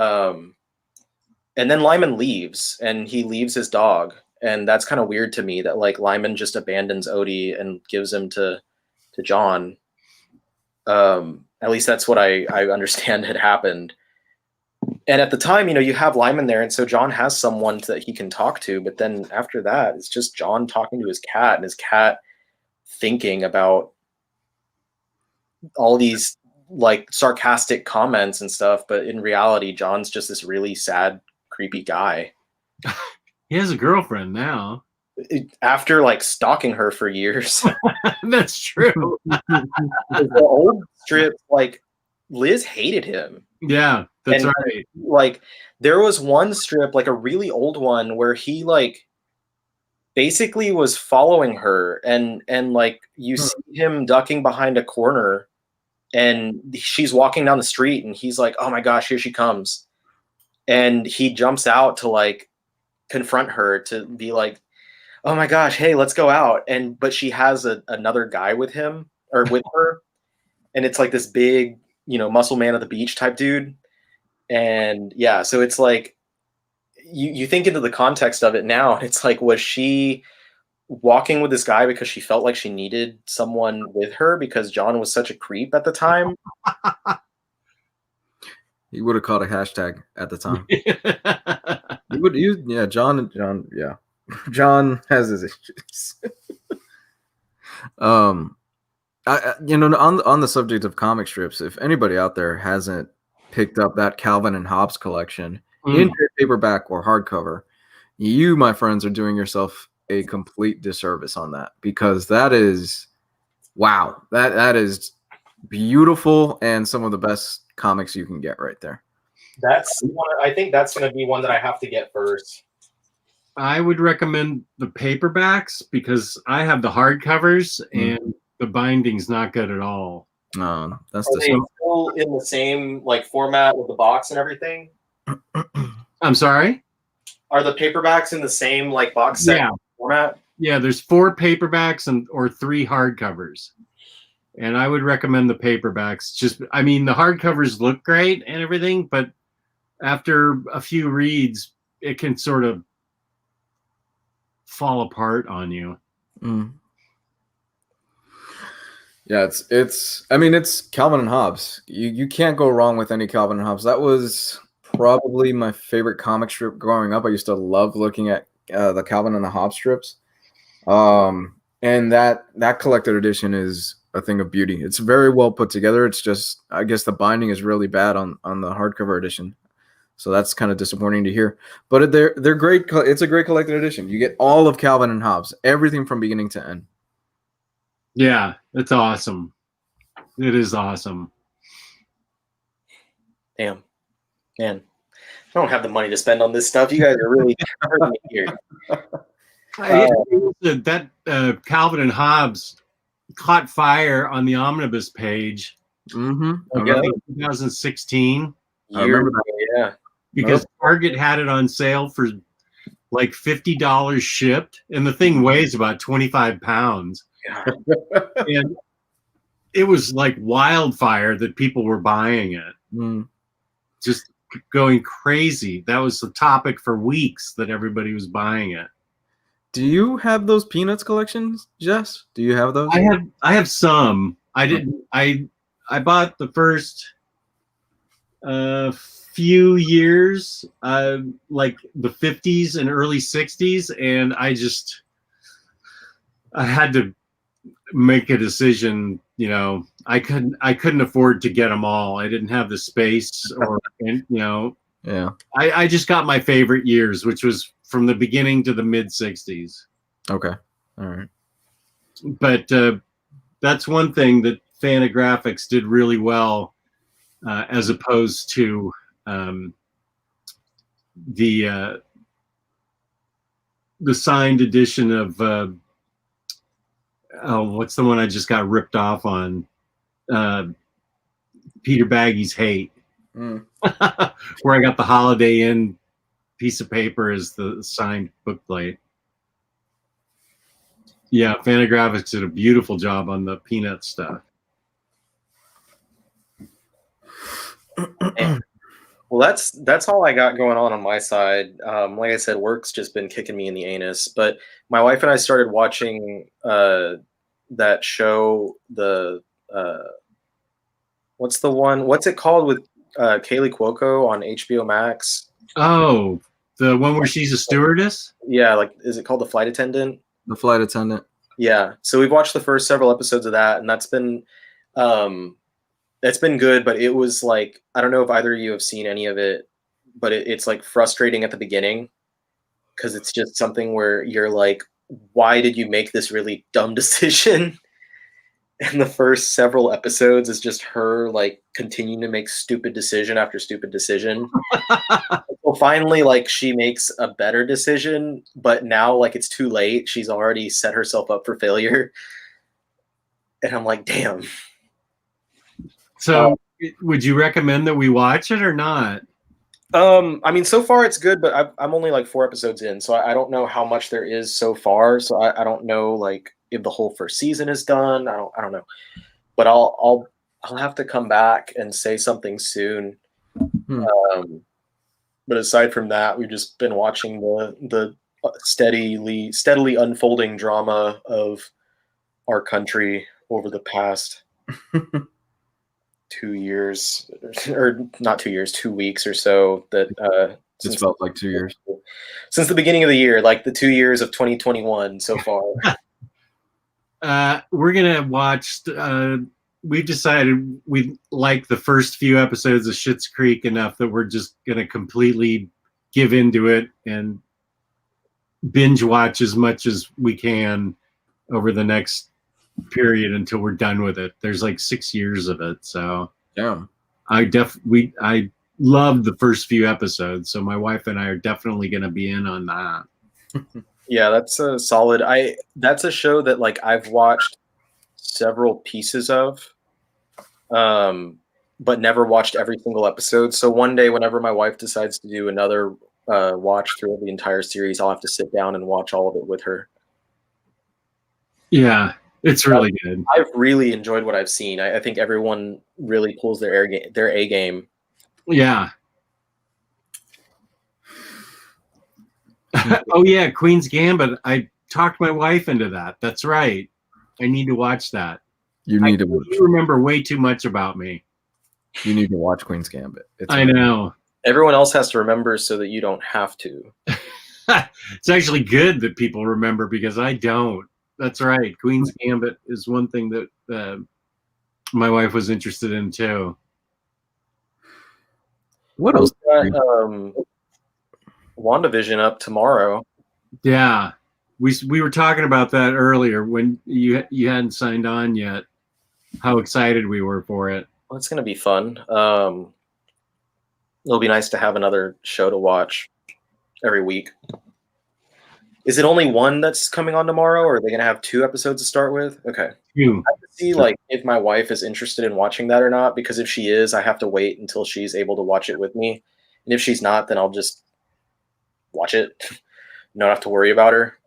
then Lyman leaves, and he leaves his dog. And that's kind of weird to me that Lyman just abandons Odie and gives him to John. At least that's what I understand had happened. And at the time, you have Lyman there, and so John has someone that he can talk to. But then after that, it's just John talking to his cat, and his cat thinking about all these like sarcastic comments and stuff. But in reality, John's just this really sad, creepy guy. He has a girlfriend now. After like stalking her for years. That's true. The old strip, like Liz hated him. Yeah, that's right. Like there was one strip, like a really old one, where he like basically was following her, and like you see him ducking behind a corner, and she's walking down the street, and he's like, "Oh my gosh, here she comes," and he jumps out to like confront her, to be like, "Oh my gosh, hey, let's go out." But she has another guy with him or with her, and it's like this big, muscle man of the beach type dude. And yeah, so it's like you think into the context of it now, and it's like, was she walking with this guy because she felt like she needed someone with her because John was such a creep at the time? He would have caught a hashtag at the time. John has his issues. On the subject of comic strips, if anybody out there hasn't picked up that Calvin and Hobbes collection in paperback or hardcover, you, my friends, are doing yourself a complete disservice on that, because that is, wow, that is beautiful and some of the best comics you can get right there. I think that's going to be one that I have to get first. I would recommend the paperbacks because I have the hardcovers and the binding's not good at all. That's Are they still in the same like format with the box and everything? I'm sorry? Are the paperbacks in the same like box set format? Yeah, there's 4 paperbacks or 3 hardcovers. And I would recommend the paperbacks. The hardcovers look great and everything, but after a few reads, it can sort of fall apart on you. Yeah, it's Calvin and Hobbes. You can't go wrong with any Calvin and Hobbes. That was probably my favorite comic strip growing up. I used to love looking at the Calvin and the Hobbes strips. And that collected edition is a thing of beauty. It's very well put together. It's just, I guess the binding is really bad on the hardcover edition. So that's kind of disappointing to hear. But they're great. It's a great collected edition. You get all of Calvin and Hobbes, everything from beginning to end. Yeah, it's awesome. It is awesome. Damn. Man, I don't have the money to spend on this stuff. You guys are really hurting me here. That Calvin and Hobbes caught fire on the Omnibus page. In 2016. I remember that. Yeah. Because Target had it on sale for like $50 shipped, and the thing weighs about 25 pounds. And it was like wildfire that people were buying it. Just going crazy. That was the topic for weeks, that everybody was buying it. Do you have those Peanuts collections, Jess? Do you have those? I have some. I didn't. I bought the first few years, like the 50s and early 60s, and I had to make a decision. I couldn't afford to get them all. I didn't have the space, Yeah. I just got my favorite years, which was from the beginning to the mid 60s. Okay. All right. But that's one thing that Fantagraphics did really well, as opposed to the signed edition of what's the one I just got ripped off on? Peter Baggy's Hate, where I got the Holiday Inn piece of paper as the signed bookplate. Yeah, Fantagraphics did a beautiful job on the Peanut stuff. Well, that's all I got going on my side. Like I said, work's just been kicking me in the anus. But my wife and I started watching that show, the What's the one? What's it called with Kaylee Cuoco on HBO Max? Oh, the one where she's a stewardess? Yeah, like is it called The Flight Attendant? The Flight Attendant. Yeah. So we've watched the first several episodes of that, and that's been good, but it was like I don't know if either of you have seen any of it, but it's like frustrating at the beginning because it's just something where you're like, why did you make this really dumb decision? And the first several episodes is just her like continuing to make stupid decision after stupid decision. Well, finally, like she makes a better decision, but now like it's too late. She's already set herself up for failure. And I'm like, damn. So would you recommend that we watch it or not? I mean, so far it's good, but I'm only like 4 episodes in, so I don't know how much there is so far. So I don't know like if the whole first season is done. I don't know, but I'll have to come back and say something soon. But aside from that, we've just been watching the steadily unfolding drama of our country over the past 2 years, or not 2 years, 2 weeks or so. That It's felt like 2 years since the beginning of the year, like the 2 years of 2021 so far. We're gonna watch. We've decided we like the first few episodes of Schitt's Creek enough that we're just gonna completely give into it and binge watch as much as we can over the next period until we're done with it. There's like 6 years of it, so yeah. I loved the first few episodes, so my wife and I are definitely gonna be in on that. Yeah, that's a solid. That's a show that like I've watched several pieces of, but never watched every single episode. So one day, whenever my wife decides to do another watch through of the entire series, I'll have to sit down and watch all of it with her. Yeah, it's really good. I've really enjoyed what I've seen. I think everyone really pulls their A game. Yeah. Oh yeah, Queen's Gambit. I talked my wife into that. That's right. I need to watch that. You need to watch. You remember way too much about me. You need to watch Queen's Gambit. I know. Everyone else has to remember so that you don't have to. It's actually good that people remember because I don't. That's right. Queen's Gambit is one thing that my wife was interested in too. What else? WandaVision up tomorrow. Yeah, we were talking about that earlier when you hadn't signed on yet. How excited we were for it. Well, it's going to be fun. It'll be nice to have another show to watch every week. Is it only one that's coming on tomorrow, or are they going to have 2 episodes to start with? Okay. I have to see like if my wife is interested in watching that or not, because if she is, I have to wait until she's able to watch it with me. And if she's not, then I'll just watch it. Not have to worry about her.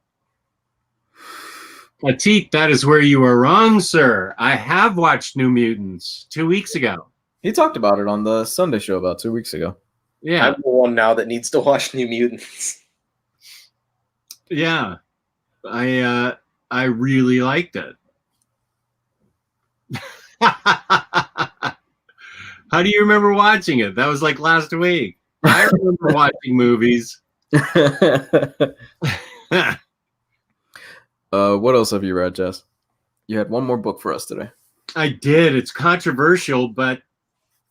Atik, that is where you are wrong, sir. I have watched New Mutants 2 weeks ago. He talked about it on the Sunday show about 2 weeks ago. Yeah. I'm the one now that needs to watch New Mutants. Yeah. I really liked it. How do you remember watching it? That was like last week. I remember watching movies. What else have you read, Jess? You had one more book for us today. I did. It's controversial, but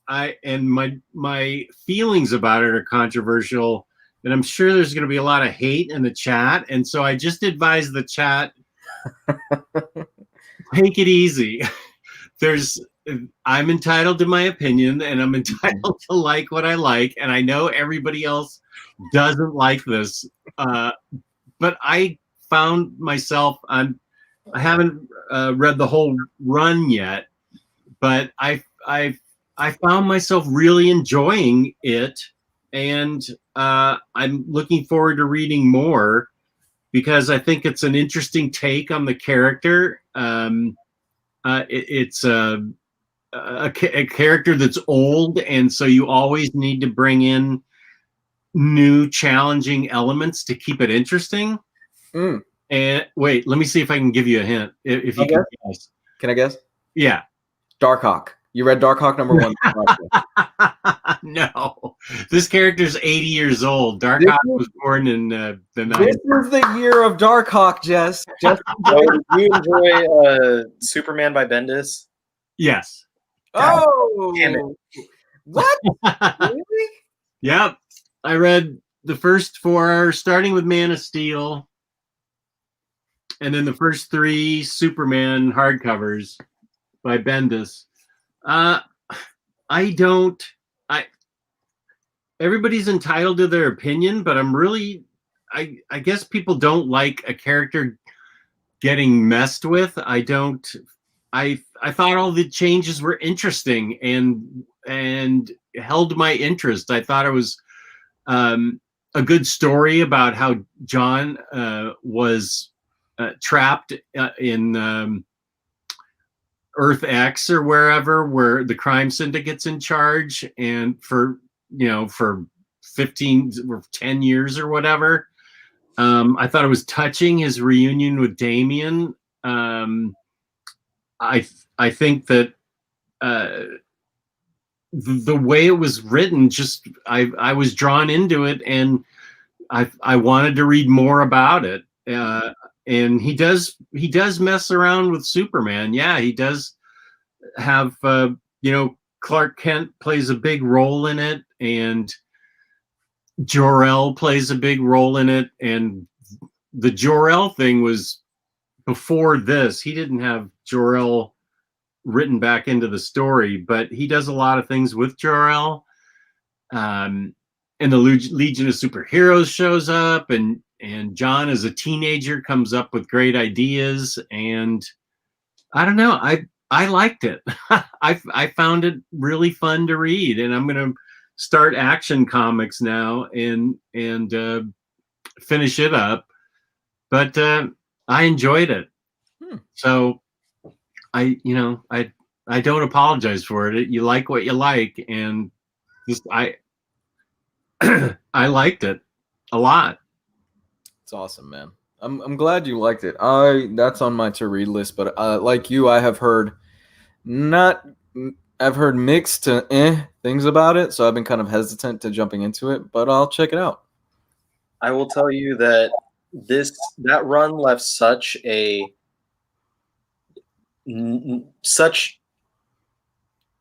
my feelings about it are controversial, and I'm sure there's going to be a lot of hate in the chat. And so I just advise the chat, take it easy. I'm entitled to my opinion, and I'm entitled to like what I like. And I know everybody else doesn't like this, but I found myself I haven't read the whole run yet, but I found myself really enjoying it, and I'm looking forward to reading more because I think it's an interesting take on the character. It's a character that's old, and so you always need to bring in new challenging elements to keep it interesting. And wait, let me see if I can give you a hint. If you can guess. Can I guess? Yeah. Darkhawk. You read Darkhawk #1? No, this character's 80 years old. Darkhawk was born in the 90s. This is the year of Darkhawk, Jess. So, do you enjoy Superman by Bendis? Yes. Oh, damn it. What? Really? Yep. I read the first 4, starting with Man of Steel, and then the first 3 Superman hardcovers by Bendis. Everybody's entitled to their opinion, but I guess people don't like a character getting messed with. I thought all the changes were interesting and held my interest. I thought it was a good story about how John was trapped in Earth X or wherever, where the crime syndicate's in charge, and for 15 or 10 years or whatever. I thought it was touching, his reunion with Damian. I think that the way it was written, just I was drawn into it, and I wanted to read more about it. And he does mess around with Superman. Yeah, he does have Clark Kent plays a big role in it, and Jor-El plays a big role in it. And the Jor-El thing was before this. He didn't have Jor-El written back into the story, but he does a lot of things with Jor-El. And the Legion of Superheroes shows up, and John as a teenager comes up with great ideas, and I don't know, I liked it. I found it really fun to read, and I'm gonna start Action Comics now and finish it up. But I enjoyed it. So I don't apologize for it. You like what you like, and just I liked it a lot. It's awesome, man. I'm glad you liked it. That's on my to read list, but like you, I've heard mixed to things about it, so I've been kind of hesitant to jumping into it, but I'll check it out. I will tell you that that run left such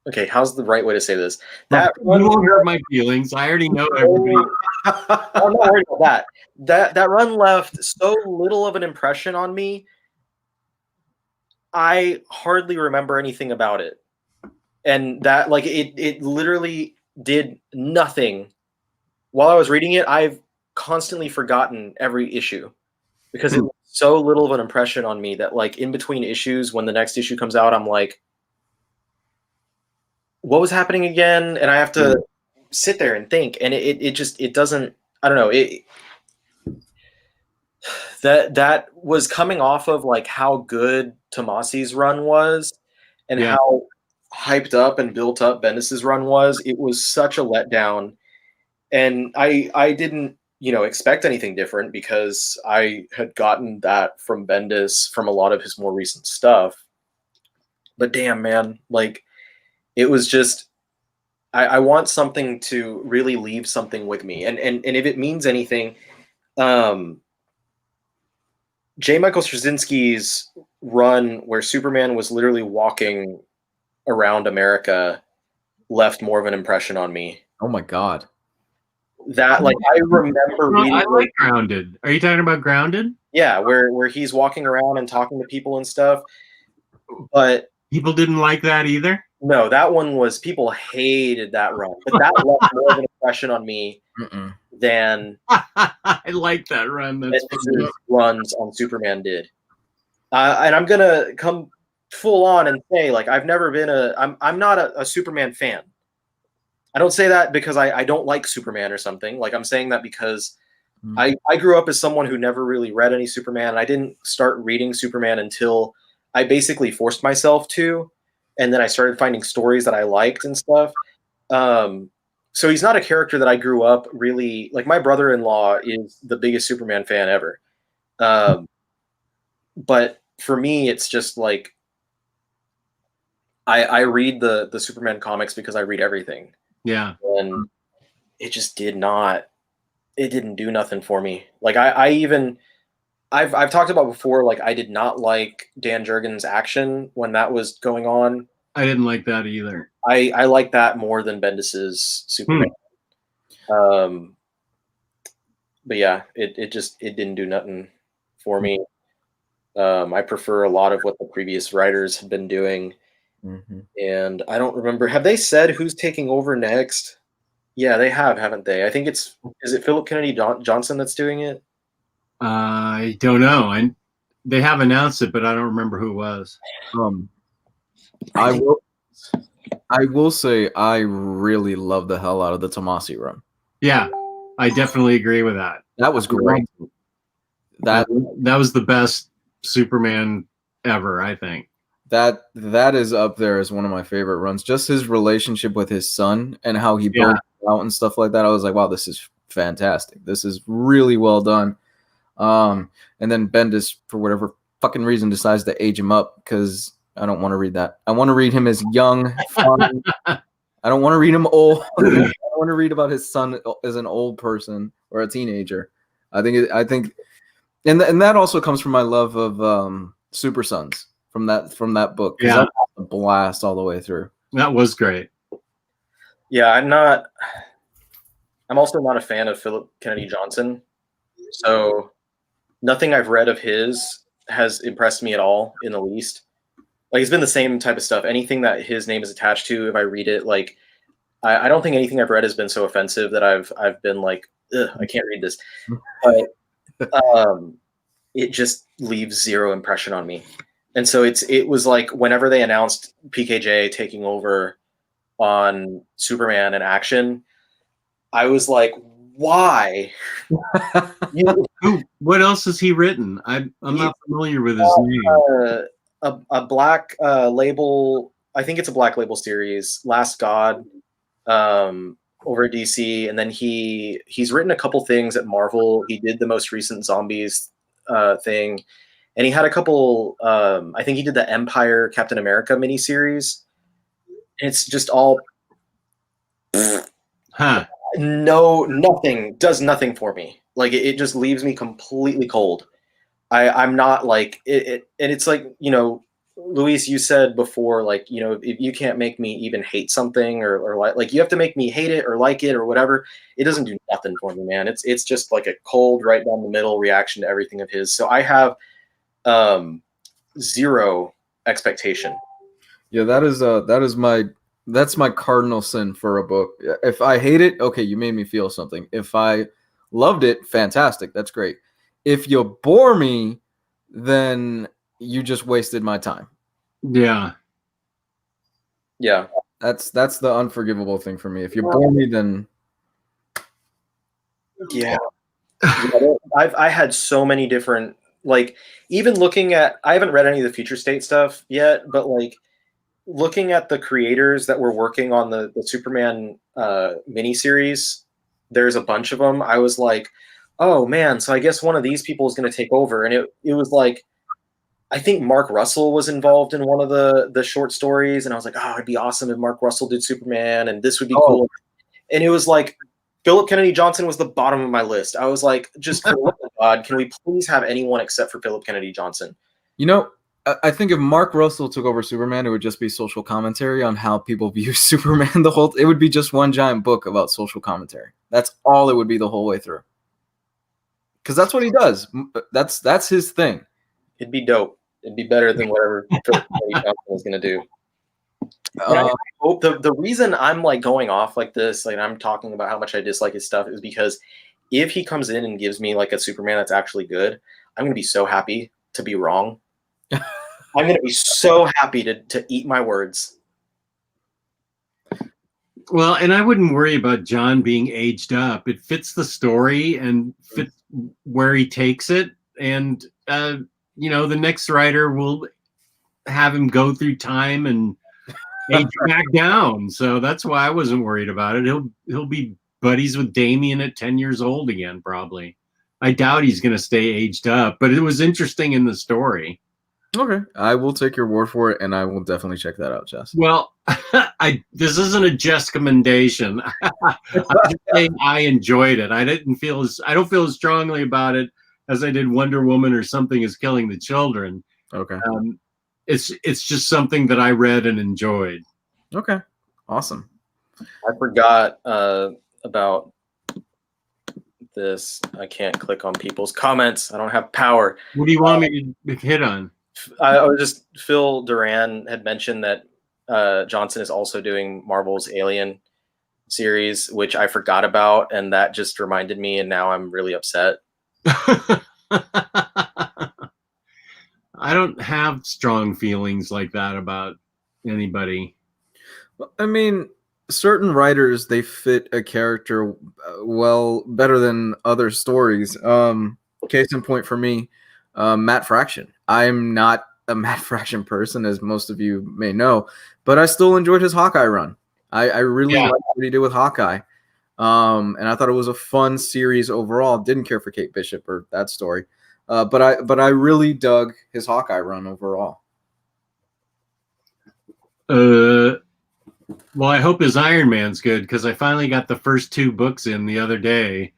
okay, how's the right way to say this? That run won't hurt my feelings. I already know everybody. I'm not worried about that. That run left so little of an impression on me. I hardly remember anything about it. And that, like, it literally did nothing. While I was reading it, I've constantly forgotten every issue because it was so little of an impression on me that, like, in between issues, when the next issue comes out, I'm like, what was happening again? And I have to sit there and think, and it doesn't, I don't know, that was coming off of like how good Tomasi's run was and how hyped up and built up Bendis's run was. It was such a letdown, and I didn't expect anything different because I had gotten that from Bendis from a lot of his more recent stuff. But damn, man, like, it was just, I want something to really leave something with me, and if it means anything, J. Michael Straczynski's run where Superman was literally walking around America left more of an impression on me. Oh my god. That, like, I remember reading. I like Grounded. Are you talking about Grounded? Yeah, where he's walking around and talking to people and stuff. But people didn't like that either? No, that one was, people hated that run. But that left more of an impression on me than I like that run. That's runs on Superman did. And I'm gonna come full on and say, like, I've never been I'm not a Superman fan. I don't say that because I don't like Superman or something. Like, I'm saying that because I grew up as someone who never really read any Superman, and I didn't start reading Superman until I basically forced myself to, and then I started finding stories that I liked and stuff. So he's not a character that I grew up really, like, my brother-in-law is the biggest Superman fan ever. But for me, it's just like, I read the Superman comics because I read everything, Yeah. and it just did not. It didn't do nothing for me. Like I've talked about before. Like I did not like Dan Jurgens' action when that was going on. I didn't like that either. I like that more than Bendis's Superman. But yeah, it didn't do nothing for me. I prefer a lot of what the previous writers have been doing. And I don't remember. Have they said who's taking over next? Yeah, they have, haven't they? I think is it Philip Kennedy Johnson that's doing it? I don't know. They have announced it, but I don't remember who it was. I will say I really love the hell out of the Tomasi run. Yeah, I definitely agree with that. That was great. That was the best Superman ever, I think. That is up there as one of my favorite runs. Just his relationship with his son and how he built it out and stuff like that. I was like, wow, this is fantastic. This is really well done. And then Bendis, for whatever fucking reason, decides to age him up because I don't want to read that. I want to read him as young, fun. I don't want to read him old. I want to read about his son as an old person or a teenager. I think, and that also comes from my love of Super Sons from that book. Yeah, that was a blast all the way through. That was great. Yeah, I'm also not a fan of Philip Kennedy Johnson, so nothing I've read of his has impressed me at all in the least. Like it's been the same type of stuff. Anything that his name is attached to, if I read it, like I don't think anything I've read has been so offensive that I've been like, I can't read this. But it just leaves zero impression on me. And so it was like whenever they announced PKJ taking over on Superman in action, I was like, why? What else has he written? I'm not familiar with his name. A black label, I think it's a black label series, Last God, over at DC, and then he's written a couple things at Marvel. He did the most recent Zombies thing, and he had a couple. I think he did the Empire Captain America miniseries. It's just all, nothing does nothing for me. Like it just leaves me completely cold. I'm not like it, and it's like, you know, Luis, you said before, like, you know, if you can't make me even hate something or like you have to make me hate it or like it or whatever. It doesn't do nothing for me, man. It's just like a cold, right down the middle reaction to everything of his. So I have zero expectation. Yeah, that's my cardinal sin for a book. If I hate it, okay, you made me feel something. If I loved it, fantastic, that's great. If you bore me, then you just wasted my time. Yeah. That's the unforgivable thing for me. If you bore me, then I had so many different, like, even looking at, I haven't read any of the Future State stuff yet, but like looking at the creators that were working on the Superman miniseries, there's a bunch of them. I was like, oh man, so I guess one of these people is going to take over. And it was like, I think Mark Russell was involved in one of the short stories. And I was like, oh, it'd be awesome if Mark Russell did Superman and this would be cool. And it was like, Philip Kennedy Johnson was the bottom of my list. I was like, just for the love of God, can we please have anyone except for Philip Kennedy Johnson? You know, I think if Mark Russell took over Superman, it would just be social commentary on how people view Superman. It would be just one giant book about social commentary. That's all it would be the whole way through. Because that's what he does. That's his thing. It'd be dope. It'd be better than whatever Philip Kennedy Johnson was going to do. I hope the reason I'm like going off like this, like I'm talking about how much I dislike his stuff, is because if he comes in and gives me like a Superman that's actually good, I'm going to be so happy to be wrong. I'm going to be so happy to eat my words. Well, and I wouldn't worry about John being aged up. It fits the story and fits where he takes it. And, you know, the next writer will have him go through time and age back down. So that's why I wasn't worried about it. He'll be buddies with Damian at 10 years old again, probably. I doubt he's going to stay aged up, but it was interesting in the story. Okay, I will take your word for it, and I will definitely check that out, Jess. Well, this isn't a Jess commendation. I'm just saying I enjoyed it. I don't feel as strongly about it as I did Wonder Woman or Something Is Killing the Children. Okay. It's just something that I read and enjoyed. Okay. Awesome. I forgot about this. I can't click on people's comments. I don't have power. What do you want me to hit on? I was just Phil Duran had mentioned that Johnson is also doing Marvel's Alien series, which I forgot about, and that just reminded me, and now I'm really upset. I don't have strong feelings like that about anybody. I mean, certain writers, they fit a character well better than other stories. Case in point for me, Matt Fraction. I'm not a Matt Fraction person, as most of you may know, but I still enjoyed his Hawkeye run. I really liked what he did with Hawkeye. And I thought it was a fun series overall. Didn't care for Kate Bishop or that story. But I really dug his Hawkeye run overall. Well, I hope his Iron Man's good, because I finally got the first 2 books in the other day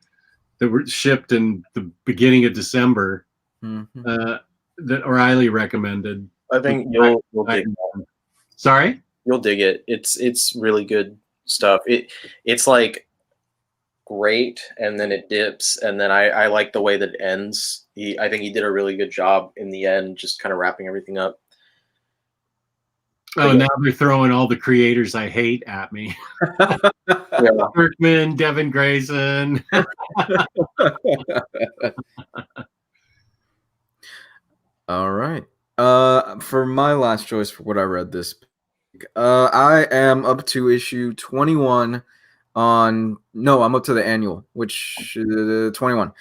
that were shipped in the beginning of December. That Ryley recommended. I think you'll dig it. Sorry? You'll dig it. It's really good stuff. It's like great, and then it dips, and then I like the way that it ends. I think he did a really good job in the end, just kind of wrapping everything up. Oh, now they're throwing all the creators I hate at me. Kirkman, Devin Grayson. All right. For my last choice for what I read this week, I am up to issue 21 I'm up to the annual, which 21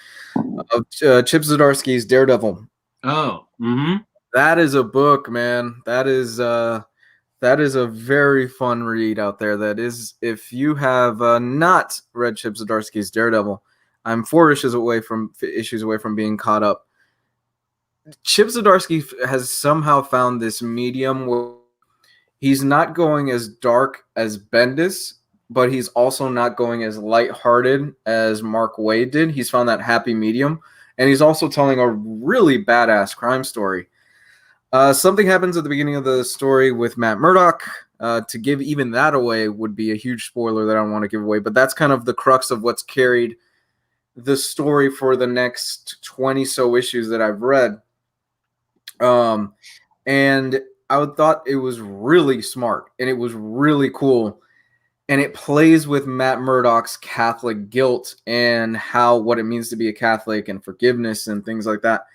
of Chip Zdarsky's Daredevil. Oh, that is a book, man. That is a very fun read out there. That is, if you have not read Chip Zdarsky's Daredevil, I'm 4 issues away from being caught up. Chip Zdarsky has somehow found this medium where he's not going as dark as Bendis, but he's also not going as lighthearted as Mark Waid did. He's found that happy medium, and he's also telling a really badass crime story. Something happens at the beginning of the story with Matt Murdock. To give even that away would be a huge spoiler that I don't want to give away, but that's kind of the crux of what's carried the story for the next 20 so issues that I've read. And I thought it was really smart, and it was really cool. And it plays with Matt Murdock's Catholic guilt and what it means to be a Catholic and forgiveness and things like that.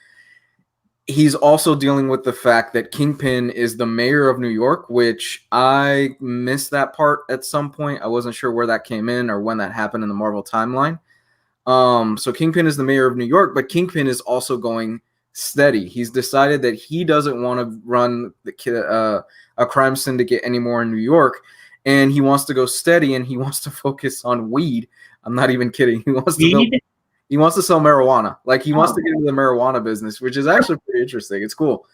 He's also dealing with the fact that Kingpin is the mayor of New York, which I missed that part at some point. I wasn't sure where that came in or when that happened in the Marvel timeline. So Kingpin is the mayor of New York, but Kingpin is also going steady. He's decided that he doesn't want to run a crime syndicate anymore in New York, and he wants to go steady, and he wants to focus on weed. I'm not even kidding. He wants to sell marijuana. Like, he wants to get into the marijuana business, which is actually pretty interesting. It's cool.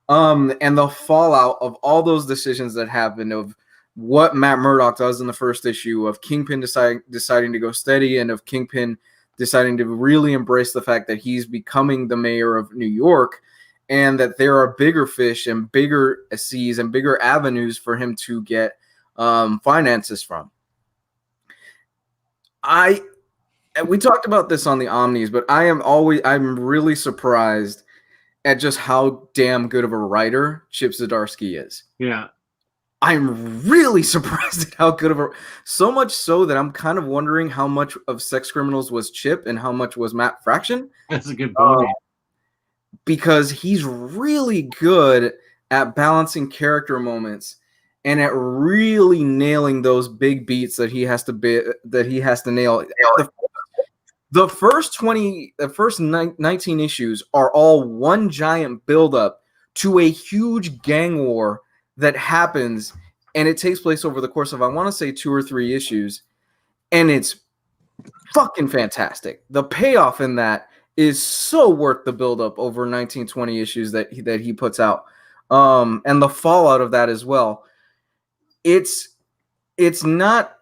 And the fallout of all those decisions that happened, of what Matt Murdock does in the first issue, of Kingpin deciding to go steady, and of Kingpin deciding to really embrace the fact that he's becoming the mayor of New York, and that there are bigger fish and bigger seas and bigger avenues for him to get finances from. We talked about this on the Omnis, but I'm really surprised at just how damn good of a writer Chip Zdarsky is. Yeah. I'm really surprised at how good of so much so that I'm kind of wondering how much of Sex Criminals was Chip and how much was Matt Fraction. That's a good point. Because he's really good at balancing character moments and at really nailing those big beats that he has to nail. The first 19 issues are all one giant buildup to a huge gang war that happens, and it takes place over the course of, I want to say, 2 or 3 issues, and it's fucking fantastic. The payoff in that is so worth the buildup over 19-20 issues that he puts out, and the fallout of that as well. It's not.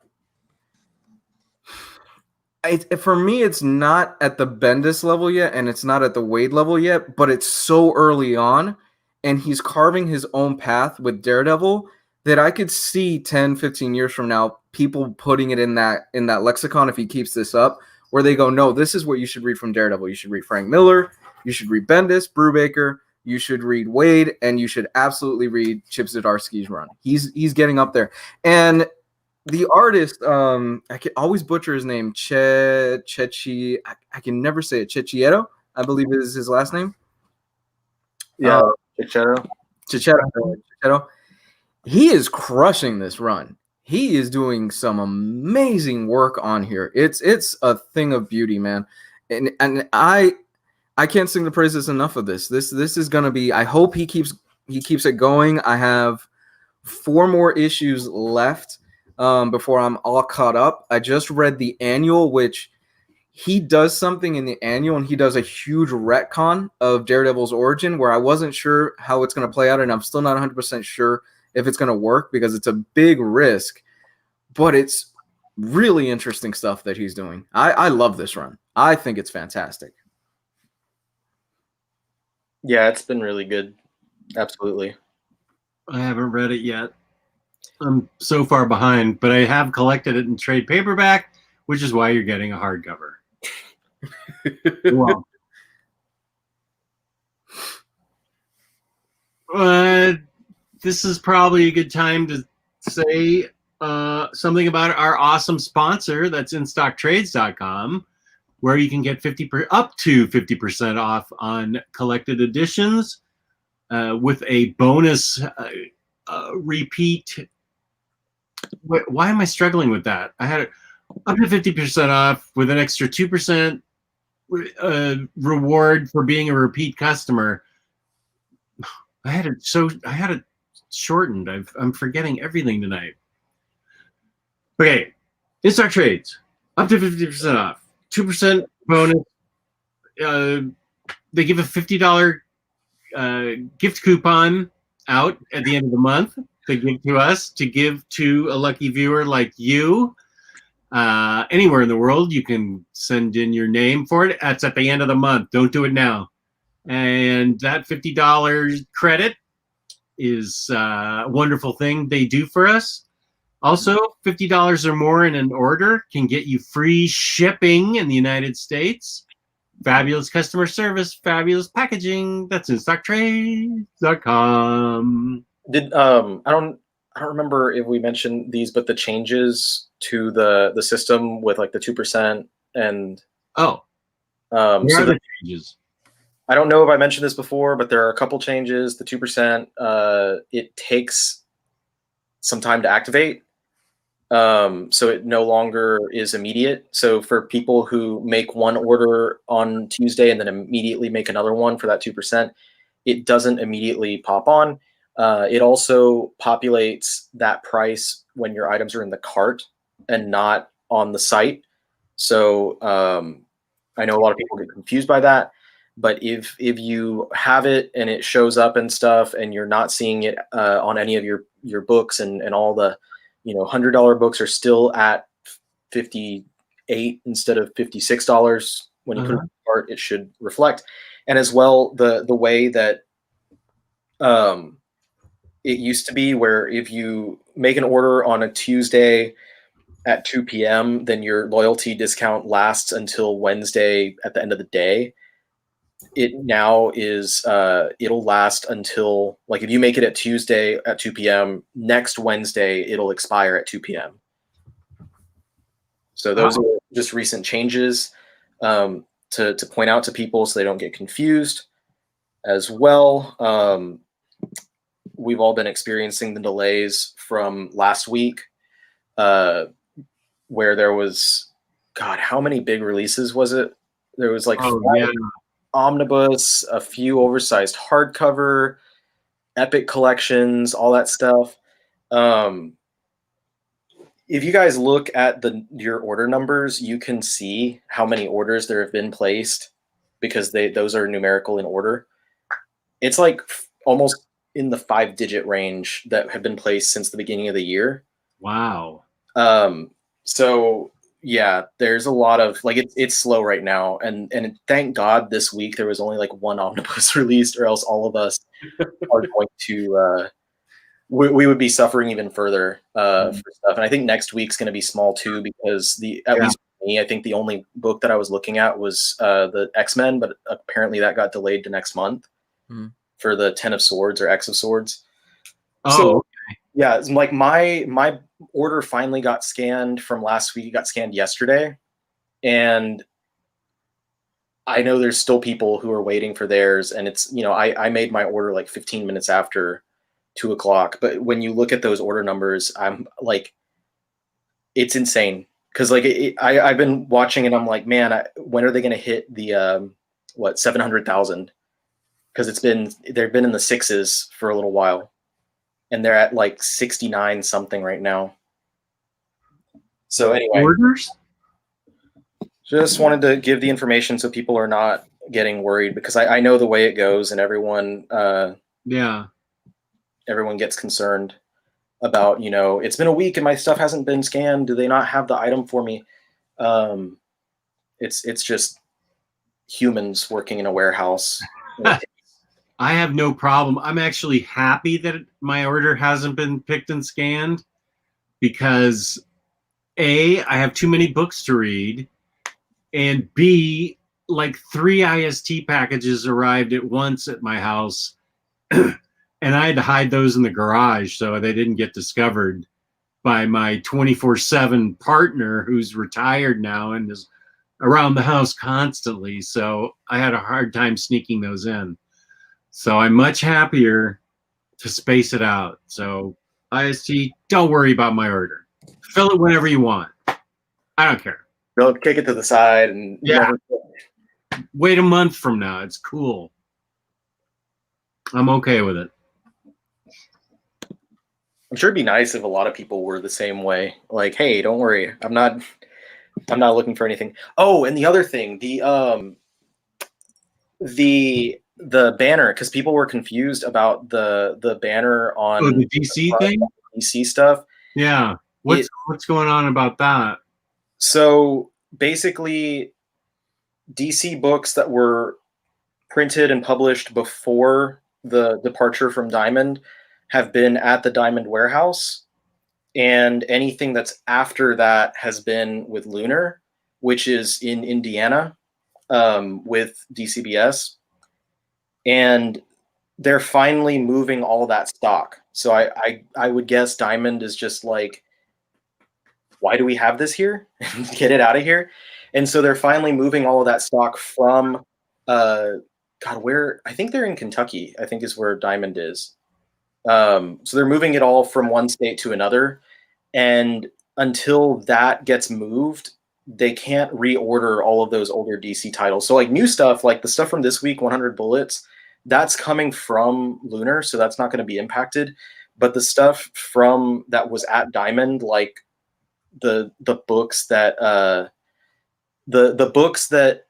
For me, it's not at the Bendis level yet, and it's not at the Wade level yet, but it's so early on, and he's carving his own path with Daredevil that I could see 10, 15 years from now, people putting it in that lexicon if he keeps this up, where they go, no, this is what you should read from Daredevil. You should read Frank Miller, you should read Bendis, Brubaker, you should read Wade, and you should absolutely read Chip Zdarsky's run. He's getting up there. And the artist, I can always butcher his name, Chechi. I can never say it. Checchietto, I believe is his last name. Yeah, Checchietto. He is crushing this run. He is doing some amazing work on here. It's a thing of beauty, man. And I can't sing the praises enough of this. This is gonna be. I hope he keeps it going. I have 4 more issues left. Before I'm all caught up. I just read the annual, which he does something in the annual, and he does a huge retcon of Daredevil's origin where I wasn't sure how it's going to play out, and I'm still not 100% sure if it's going to work because it's a big risk, but it's really interesting stuff that he's doing. I love this run. I think it's fantastic. Yeah, it's been really good. Absolutely. I haven't read it yet. I'm so far behind, but I have collected it in trade paperback, which is why you're getting a hardcover. Well, this is probably a good time to say something about our awesome sponsor, that's InStockTrades.com, where you can get up to 50% off on collected editions with a bonus repeat. Why am I struggling with that? I had up to 50% off with an extra 2% reward for being a repeat customer. I had it shortened. I'm forgetting everything tonight. Okay, InStock Trades, up to 50% off, 2% bonus. They give a $50 gift coupon out at the end of the month. They give to us to give to a lucky viewer like you. Anywhere in the world, you can send in your name for it. That's at the end of the month. Don't do it now. And that $50 credit is a wonderful thing they do for us. Also, $50 or more in an order can get you free shipping in the United States. Fabulous customer service, fabulous packaging. That's InStockTrades.com. I don't remember if we mentioned these, but the changes to the system with like the 2% and what are the changes? I don't know if I mentioned this before, but there are a couple changes. The 2%, it takes some time to activate, so it no longer is immediate. So for people who make one order on Tuesday and then immediately make another one for that 2%, it doesn't immediately pop on. It also populates that price when your items are in the cart and not on the site. So I know a lot of people get confused by that, but if you have it and it shows up and stuff and you're not seeing it on any of your books and all the $100 books are still at $58 instead of $56 when you put it in the cart, it should reflect. And as well, the way that it used to be, where if you make an order on a Tuesday at 2 p.m., then your loyalty discount lasts until Wednesday at the end of the day. It now is, it'll last until, like, if you make it at Tuesday at 2 p.m., next Wednesday, it'll expire at 2 p.m. So those are just recent changes to point out to people so they don't get confused as well. We've all been experiencing the delays from last week, where there was, God, how many big releases was it? There was like Omnibus, a few oversized hardcover, epic collections, all that stuff. If you guys look at your order numbers, you can see how many orders there have been placed because those are numerical in order. It's like almost in the 5-digit range that have been placed since the beginning of the year. Wow. So yeah, there's a lot of like it's slow right now, and thank God this week there was only like one omnibus released, or else all of us are going to we would be suffering even further for stuff. And I think next week's going to be small too, because at least for me, I think the only book that I was looking at was the X-Men, but apparently that got delayed to next month for the 10 of Swords or X of Swords. Oh, so, okay. Yeah, it's like my order finally got scanned from last week. It got scanned yesterday, and I know there's still people who are waiting for theirs. And it's, you know, I made my order like 15 minutes after 2 o'clock. But when you look at those order numbers, I'm like, it's insane. Because like I've been watching, and I'm like, man, when are they going to hit the 700,000? Because they've been in the sixes for a little while. And they're at like 69 something right now. So anyway, Orders? Just wanted to give the information so people are not getting worried, because I know the way it goes, and everyone gets concerned about, you know, it's been a week and my stuff hasn't been scanned. Do they not have the item for me? It's just humans working in a warehouse. I have no problem. I'm actually happy that my order hasn't been picked and scanned, because A, I have too many books to read, and B, like 3 IST packages arrived at once at my house, and I had to hide those in the garage so they didn't get discovered by my 24/7 partner, who's retired now and is around the house constantly. So I had a hard time sneaking those in. So I'm much happier to space it out. So IST, don't worry about my order. Fill it whenever you want. I don't care. They'll kick it to the side and Wait a month from now. It's cool. I'm okay with it. I'm sure it'd be nice if a lot of people were the same way. Like, hey, don't worry. I'm not looking for anything. Oh, and the other thing, the banner, because people were confused about the banner on the DC thing? DC stuff. Yeah. What's going on about that? So basically, DC books that were printed and published before the departure from Diamond have been at the Diamond warehouse, and anything that's after that has been with Lunar, which is in Indiana, with DCBS. And they're finally moving all that stock. So I would guess Diamond is just like, why do we have this here? Get it out of here. And so they're finally moving all of that stock from where I think they're in Kentucky, I think is where Diamond is. So they're moving it all from one state to another. And until that gets moved, they can't reorder all of those older DC titles. So like new stuff, like the stuff from this week, 100 Bullets, that's coming from Lunar, so that's not going to be impacted. But the stuff from that was at Diamond, like the books that the books that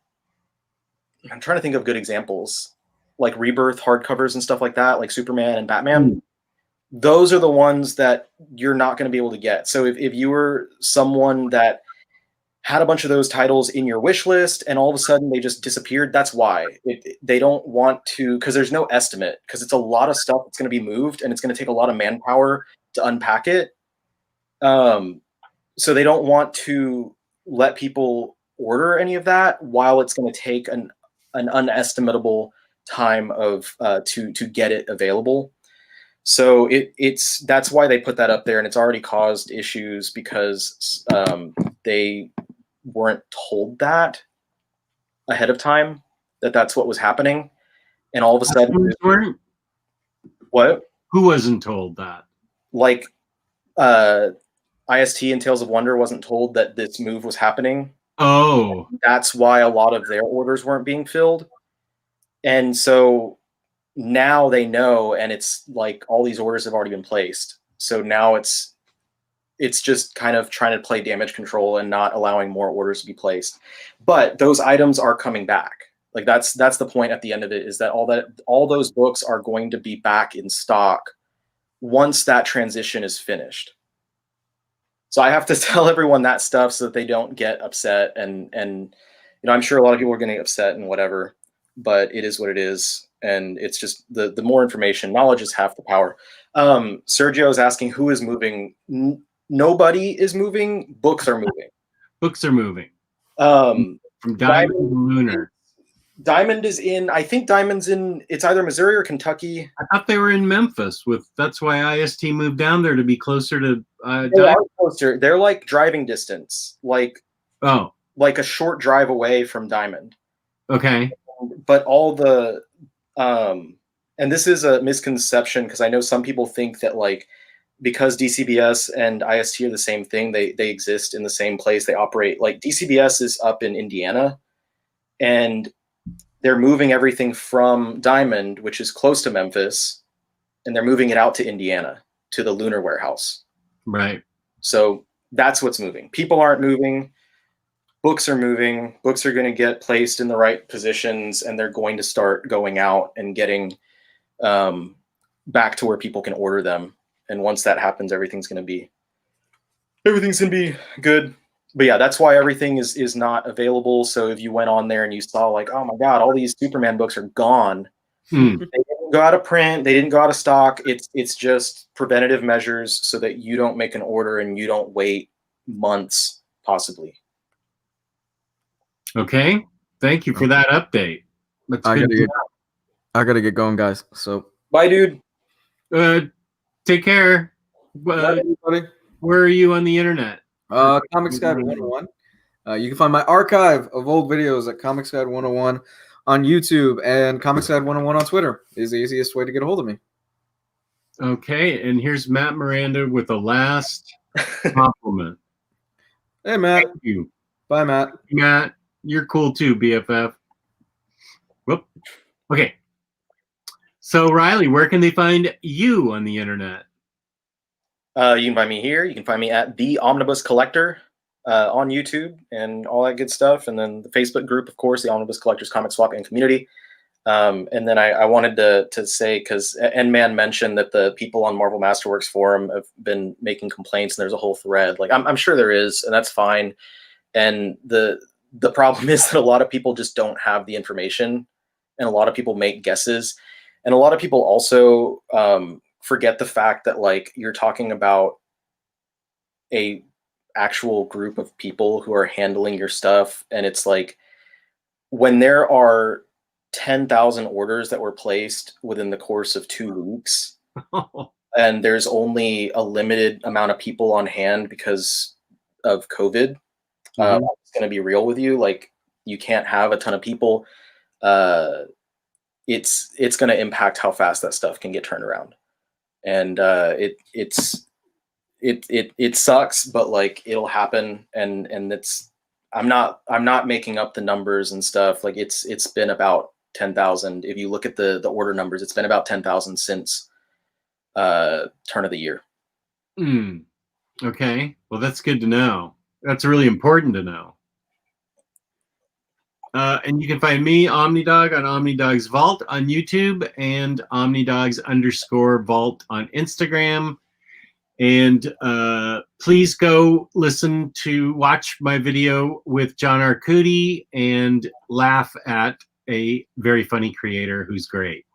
I'm trying to think of good examples, like Rebirth hardcovers and stuff like that, like Superman and Batman. Those are the ones that you're not going to be able to get. So if you were someone that had a bunch of those titles in your wish list and all of a sudden they just disappeared, that's why. They don't want to, because there's no estimate, because it's a lot of stuff that's going to be moved and it's going to take a lot of manpower to unpack it. So they don't want to let people order any of that while it's going to take an unestimable time of to get it available. So that's why they put that up there, and it's already caused issues because they weren't told that ahead of time, that's what was happening, and all of a sudden, what? Who wasn't told that? Like, IST and Tales of Wonder wasn't told that this move was happening. Oh, that's why a lot of their orders weren't being filled, and so now they know, and it's like all these orders have already been placed. So now it's just kind of trying to play damage control and not allowing more orders to be placed. But those items are coming back. Like that's the point at the end of it, is that all those books are going to be back in stock once that transition is finished. So I have to tell everyone that stuff so that they don't get upset, and you know, I'm sure a lot of people are getting upset and whatever, but it is what it is. And it's just the more information, knowledge is half the power. Sergio is asking who is moving. Nobody is moving. Books are moving. Books are moving. From Diamond to Lunar. Diamond is in, I think Diamond's in, it's either Missouri or Kentucky. I thought they were in Memphis. That's why IST moved down there, to be closer to They are closer. They're like driving distance, like a short drive away from Diamond. Okay. But all the and this is a misconception, because I know some people think that like because DCBS and IST are the same thing, they exist in the same place, they operate. Like DCBS is up in Indiana, and they're moving everything from Diamond, which is close to Memphis, and they're moving it out to Indiana, to the Lunar warehouse. Right. So that's what's moving. People aren't moving. Books are moving. Books are going to get placed in the right positions, and they're going to start going out and getting back to where people can order them. And once that happens, everything's going to be good. But yeah, that's why everything is not available. So if you went on there and you saw like, oh my God, all these Superman books are gone. They didn't go out of print. They didn't go out of stock. It's just preventative measures so that you don't make an order and you don't wait months, possibly. Okay. Thank you for that update. I gotta get going, guys. So bye, dude. Take care. Bye, everybody. Where are you on the internet? Comics Guide 101. You can find my archive of old videos at Comics Guide 101 on YouTube, and Comics Guide 101 on Twitter is the easiest way to get a hold of me. Okay, and here's Matt Miranda with the last compliment. Hey, Matt. Thank you. Bye, Matt. Matt, you're cool too, BFF. Whoop. Okay. So, Ryley, where can they find you on the internet? You can find me here. You can find me at the Omnibus Collector on YouTube and all that good stuff. And then the Facebook group, of course, the Omnibus Collectors Comic Swap and Community. And then I wanted to say, because N-Man mentioned that the people on Marvel Masterworks forum have been making complaints, and there's a whole thread. Like I'm sure there is, and that's fine. And the problem is that a lot of people just don't have the information, and a lot of people make guesses, and a lot of people also forget the fact that like you're talking about a actual group of people who are handling your stuff, and it's like when there are 10,000 orders that were placed within the course of 2 weeks, and there's only a limited amount of people on hand because of COVID. I'm going to be real with you. Like, you can't have a ton of people. It's going to impact how fast that stuff can get turned around. And it sucks, but like it'll happen. And I'm not making up the numbers and stuff. Like it's been about 10,000. If you look at the order numbers, it's been about 10,000 since turn of the year. Okay. Well, that's good to know. That's really important to know. And you can find me, Omnidog, on Omnidog's Vault on YouTube, and Omnidogs_Vault on Instagram. And please go watch my video with John Arcudi and laugh at a very funny creator who's great.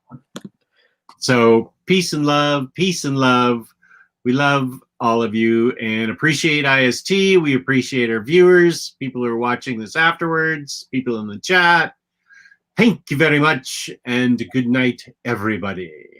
So peace and love, peace and love. We love all of you and appreciate IST. We appreciate our viewers, people who are watching this afterwards, people in the chat. Thank you very much, and good night, everybody.